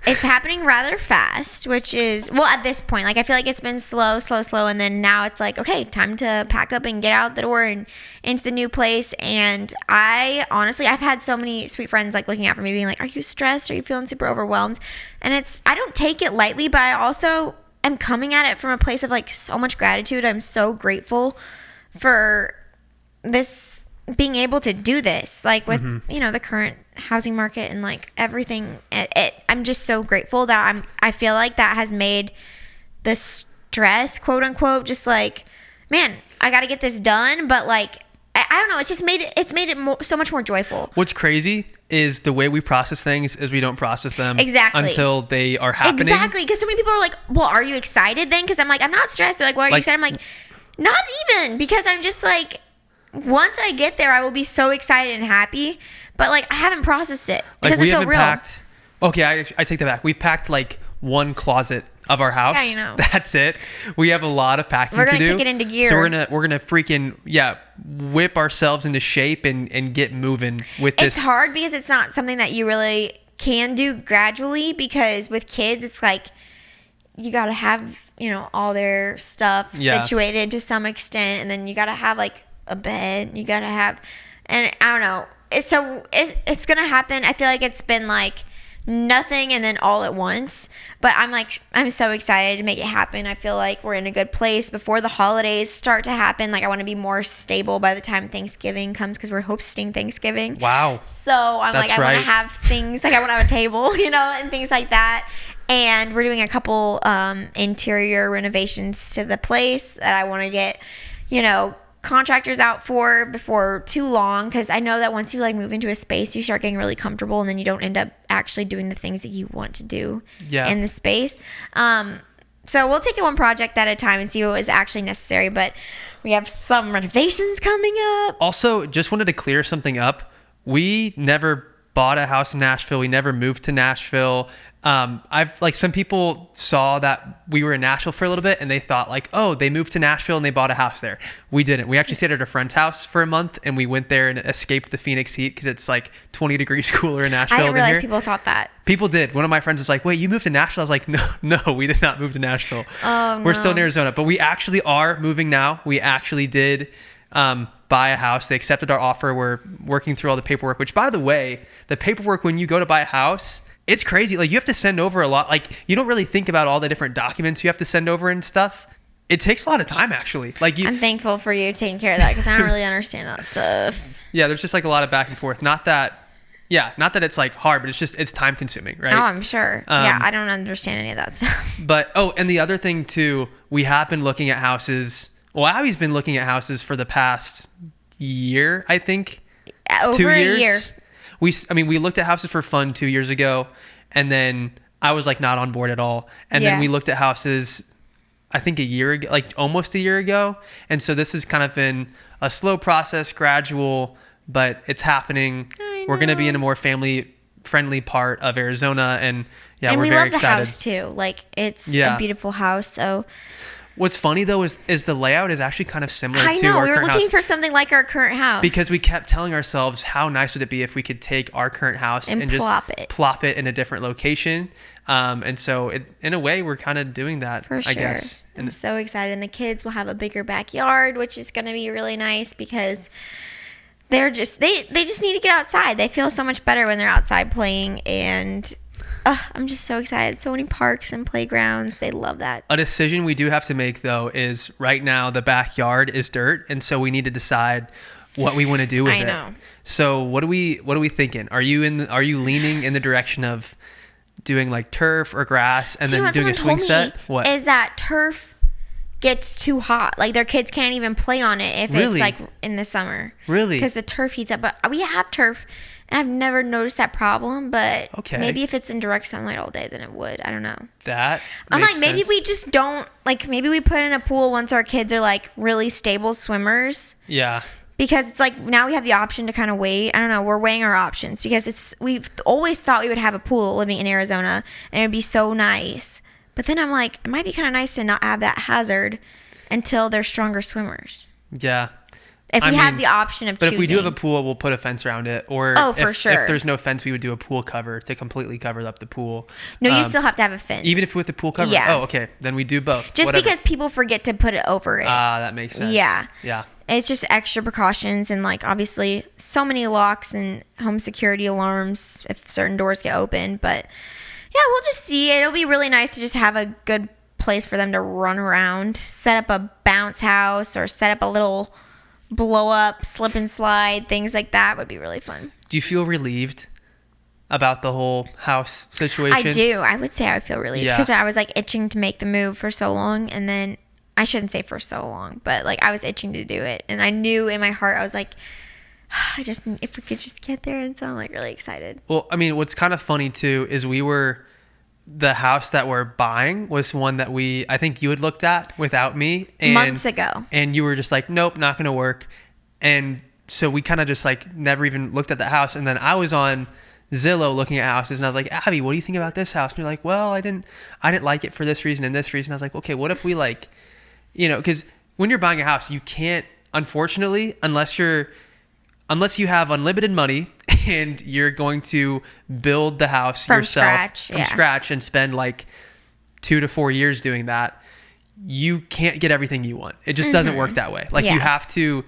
it's happening rather fast, which is, well, at this point, like, I feel like it's been slow. And then now it's like, okay, time to pack up and get out the door and into the new place. And I've had so many sweet friends, like, looking out for me, being like, are you stressed? Are you feeling super overwhelmed? And I don't take it lightly, but I also am coming at it from a place of, like, so much gratitude. I'm so grateful for this, being able to do this, like, with the current housing market and like everything. I'm just so grateful that I feel like that has made the stress, quote unquote, just like, man, I got to get this done. But like, I don't know, it's made it so much more joyful. What's crazy is the way we process things is we don't process them exactly until they are happening. Exactly, because so many people are like, well, are you excited then? Because I'm like, I'm not stressed. They're like, well, are you excited? I'm like, not even, because I'm just like, once I get there, I will be so excited and happy. But like, I haven't processed it. It doesn't feel real. Okay, I take that back. We've packed like one closet of our house. Yeah, you know. That's it. We have a lot of packing to do. We're gonna kick it into gear. So we're gonna freaking whip ourselves into shape and get moving with this. It's hard because it's not something that you really can do gradually, because with kids, it's like you gotta have all their stuff situated to some extent, and then you gotta have like a bed, you gotta have, and I don't know, it's gonna happen. I feel like it's been like nothing and then all at once, but I'm so excited to make it happen. I feel like we're in a good place before the holidays start to happen. Like, I want to be more stable by the time Thanksgiving comes, because we're hosting Thanksgiving. Wow. So I want to have things like, I want to have a table, and things like that. And we're doing a couple interior renovations to the place that I want to get contractors out for before too long, because I know that once you like move into a space, you start getting really comfortable, and then you don't end up actually doing the things that you want to do in the space. So we'll take it one project at a time and see what is actually necessary, but we have some renovations coming up. Also, just wanted to clear something up. We never bought a house in Nashville. We never moved to Nashville. Some people saw that we were in Nashville for a little bit and they thought like, oh, they moved to Nashville and they bought a house there. We didn't. We actually stayed at a friend's house for a month, and we went there and escaped the Phoenix heat because it's like 20 degrees cooler in Nashville. I didn't realize people thought that. People did. One of my friends was like, wait, you moved to Nashville? I was like, no, we did not move to Nashville. Oh, We're still in Arizona, but we actually are moving now. We actually did buy a house. They accepted our offer. We're working through all the paperwork, which, by the way, the paperwork when you go to buy a house, it's crazy. Like, you have to send over a lot. Like, you don't really think about all the different documents you have to send over and stuff. it takes a lot of time actually. Like I'm thankful for you taking care of that because I don't really understand that stuff. Yeah, there's just like a lot of back and forth. Not that it's like hard, but it's time consuming, right? Oh, I'm sure. Yeah, I don't understand any of that stuff. But and the other thing too, we have been looking at houses. Well, Abby's been looking at houses for the past year, I think. Over 2 years. a year. We looked at houses for fun 2 years ago, and then I was like not on board at all. And then we looked at houses, I think a year ago, like almost a year ago. And so this has kind of been a slow process, gradual, but it's happening. We're going to be in a more family friendly part of Arizona, and we're very excited. And we love the house too. Like it's a beautiful house. So what's funny though is the layout is actually kind of similar to our current house. We were looking for something like our current house. Because we kept telling ourselves how nice would it be if we could take our current house and just plop it in a different location. And so in a way we're kind of doing that, for sure. I guess. I'm so excited. And the kids will have a bigger backyard, which is going to be really nice because they just need to get outside. They feel so much better when they're outside playing, and I'm just so excited. So many parks and playgrounds. They love that. A decision we do have to make though is right now the backyard is dirt, and so we need to decide what we want to do with it. I know. So what are we thinking? Are you leaning in the direction of doing like turf or grass and then doing a swing set? What is that? Turf gets too hot. Like their kids can't even play on it if it's like in the summer. Really? Because the turf heats up. But we have turf, and I've never noticed that problem. But maybe if it's in direct sunlight all day, then it would. I don't know. I'm like, maybe we just don't, like, maybe we put in a pool once our kids are like really stable swimmers. Yeah. Because it's like now we have the option to kind of wait. I don't know. We're weighing our options because we've always thought we would have a pool living in Arizona, and it would be so nice. But then I'm like, it might be kind of nice to not have that hazard until they're stronger swimmers. Yeah. If we have the option of choosing. But if we do have a pool, we'll put a fence around it. Or for sure. If there's no fence, we would do a pool cover to completely cover up the pool. No, you still have to have a fence. Even if with the pool cover? Yeah. Oh, okay. Then we do both. Just because people forget to put it over it. That makes sense. Yeah. Yeah. It's just extra precautions, and like obviously so many locks and home security alarms if certain doors get open. But yeah, we'll just see. It'll be really nice to just have a good place for them to run around, set up a bounce house or set up a little blow up, slip and slide, things like that would be really fun. Do you feel relieved about the whole house situation? I do. I would say I would feel relieved because I was like itching to make the move for so long, and then I shouldn't say for so long, but like I was itching to do it, and I knew in my heart I was like, if we could just get there, and so I'm like really excited. Well, I mean, what's kind of funny too is the house that we're buying was one that I think you had looked at without me months ago, and you were just like, nope, not going to work. And so we kind of just like never even looked at the house. And then I was on Zillow looking at houses, and I was like, Abby, what do you think about this house? And you're like, well, I didn't like it for this reason and this reason. I was like, okay, what if we like, because when you're buying a house, you can't, unfortunately, unless you have unlimited money and you're going to build the house yourself from scratch and spend like 2 to 4 years doing that, you can't get everything you want. It just doesn't work that way. Like you have to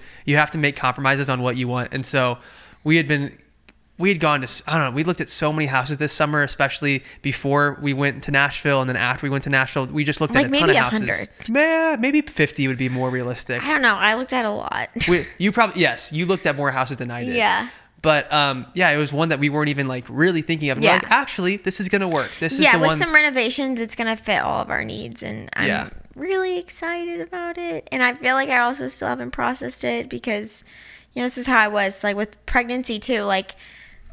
make compromises on what you want. And so we had gone to, I don't know, we looked at so many houses this summer, especially before we went to Nashville, and then after we went to Nashville, we just looked at a ton of houses. Maybe 100. Maybe 50 would be more realistic. I don't know. I looked at a lot. You looked at more houses than I did. Yeah. But it was one that we weren't even like really thinking of. Yeah. We're like, actually, this is gonna work. This is the one. Yeah, with some renovations, it's gonna fit all of our needs, and I'm really excited about it. And I feel like I also still haven't processed it because, this is how I was like with pregnancy too. Like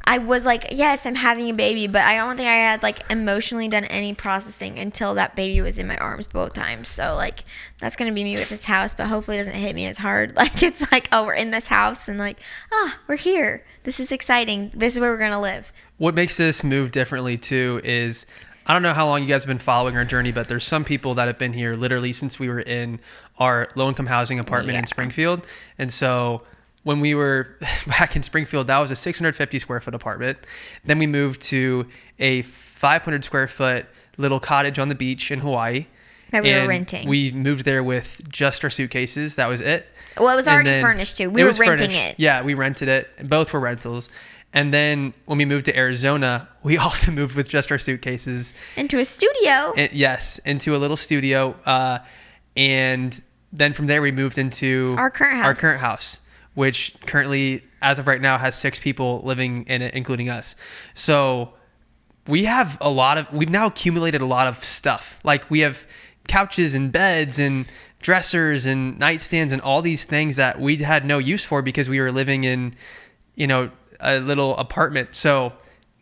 I was like, yes, I'm having a baby, but I don't think I had like emotionally done any processing until that baby was in my arms both times. So like that's gonna be me with this house, but hopefully it doesn't hit me as hard. Like it's like, oh, we're in this house and like, we're here. This is exciting. This is where we're gonna live. What makes this move differently too is, I don't know how long you guys have been following our journey, but there's some people that have been here literally since we were in our low-income housing apartment in Springfield. And so when we were back in Springfield, that was a 650 square foot apartment. Then we moved to a 500 square foot little cottage on the beach in Hawaii. That we were renting. We moved there with just our suitcases. That was it. Well, it was already furnished too. We were renting it. Yeah, we rented it. Both were rentals. And then when we moved to Arizona, we also moved with just our suitcases. Into a studio. Into a little studio. And then from there, we moved into Our current house, which currently, as of right now, has 6 people living in it, including us. So we've now accumulated a lot of stuff. Like we have couches and beds and dressers and nightstands and all these things that we had no use for because we were living in, a little apartment. So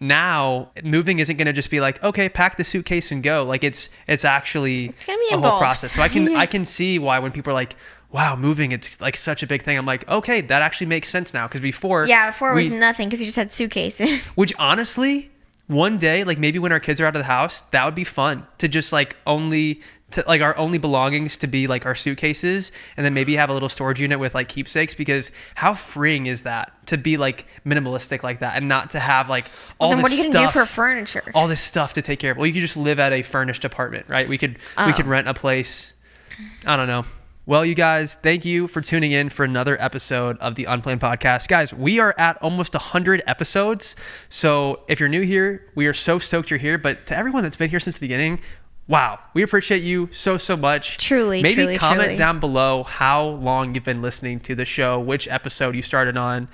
now moving isn't going to just be like, okay, pack the suitcase and go. Like it's actually going to be a involved. whole process. So I can see why when people are like, wow, moving, it's like such a big thing. I'm like, okay, that actually makes sense now. Because before it was nothing because we just had suitcases. Which honestly, one day, like maybe when our kids are out of the house, that would be fun to just like our only belongings to be like our suitcases, and then maybe have a little storage unit with like keepsakes, because how freeing is that to be like minimalistic like that and not to have like all this what are you stuff, going to do for furniture? all this stuff to take care of. Well, you could just live at a furnished apartment, right? We could rent a place. I don't know. Well, you guys, thank you for tuning in for another episode of the Unplanned podcast. Guys, we are at almost 100 episodes. So if you're new here, we are so stoked you're here. But to everyone that's been here since the beginning, wow, we appreciate you so much. Truly, Maybe comment truly. down below how long you've been listening to the show, which episode you started on.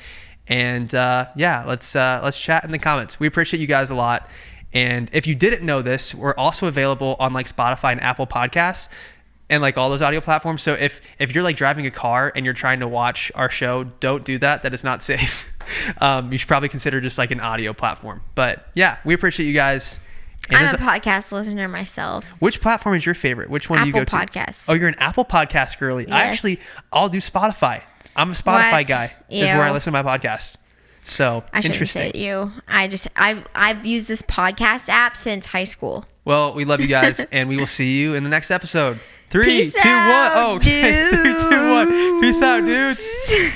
And let's chat in the comments. We appreciate you guys a lot. And if you didn't know this, we're also available on like Spotify and Apple Podcasts and like all those audio platforms. So if you're like driving a car and you're trying to watch our show, don't do that. That is not safe. You should probably consider just like an audio platform. But yeah, we appreciate you guys. And I'm a podcast listener myself. Which platform is your favorite? Which one do you go to? Apple Podcasts. Oh, you're an Apple Podcast girly. Yes. I'll do Spotify. I'm a Spotify What? guy. Is Ew. where I listen to my podcasts. So I shouldn't interesting. say you. I've used this podcast app since high school. Well, we love you guys, and we will see you in the next episode. 3, Peace 2, 1. out, Oh, okay. 3, 2, 1. Peace out, dudes.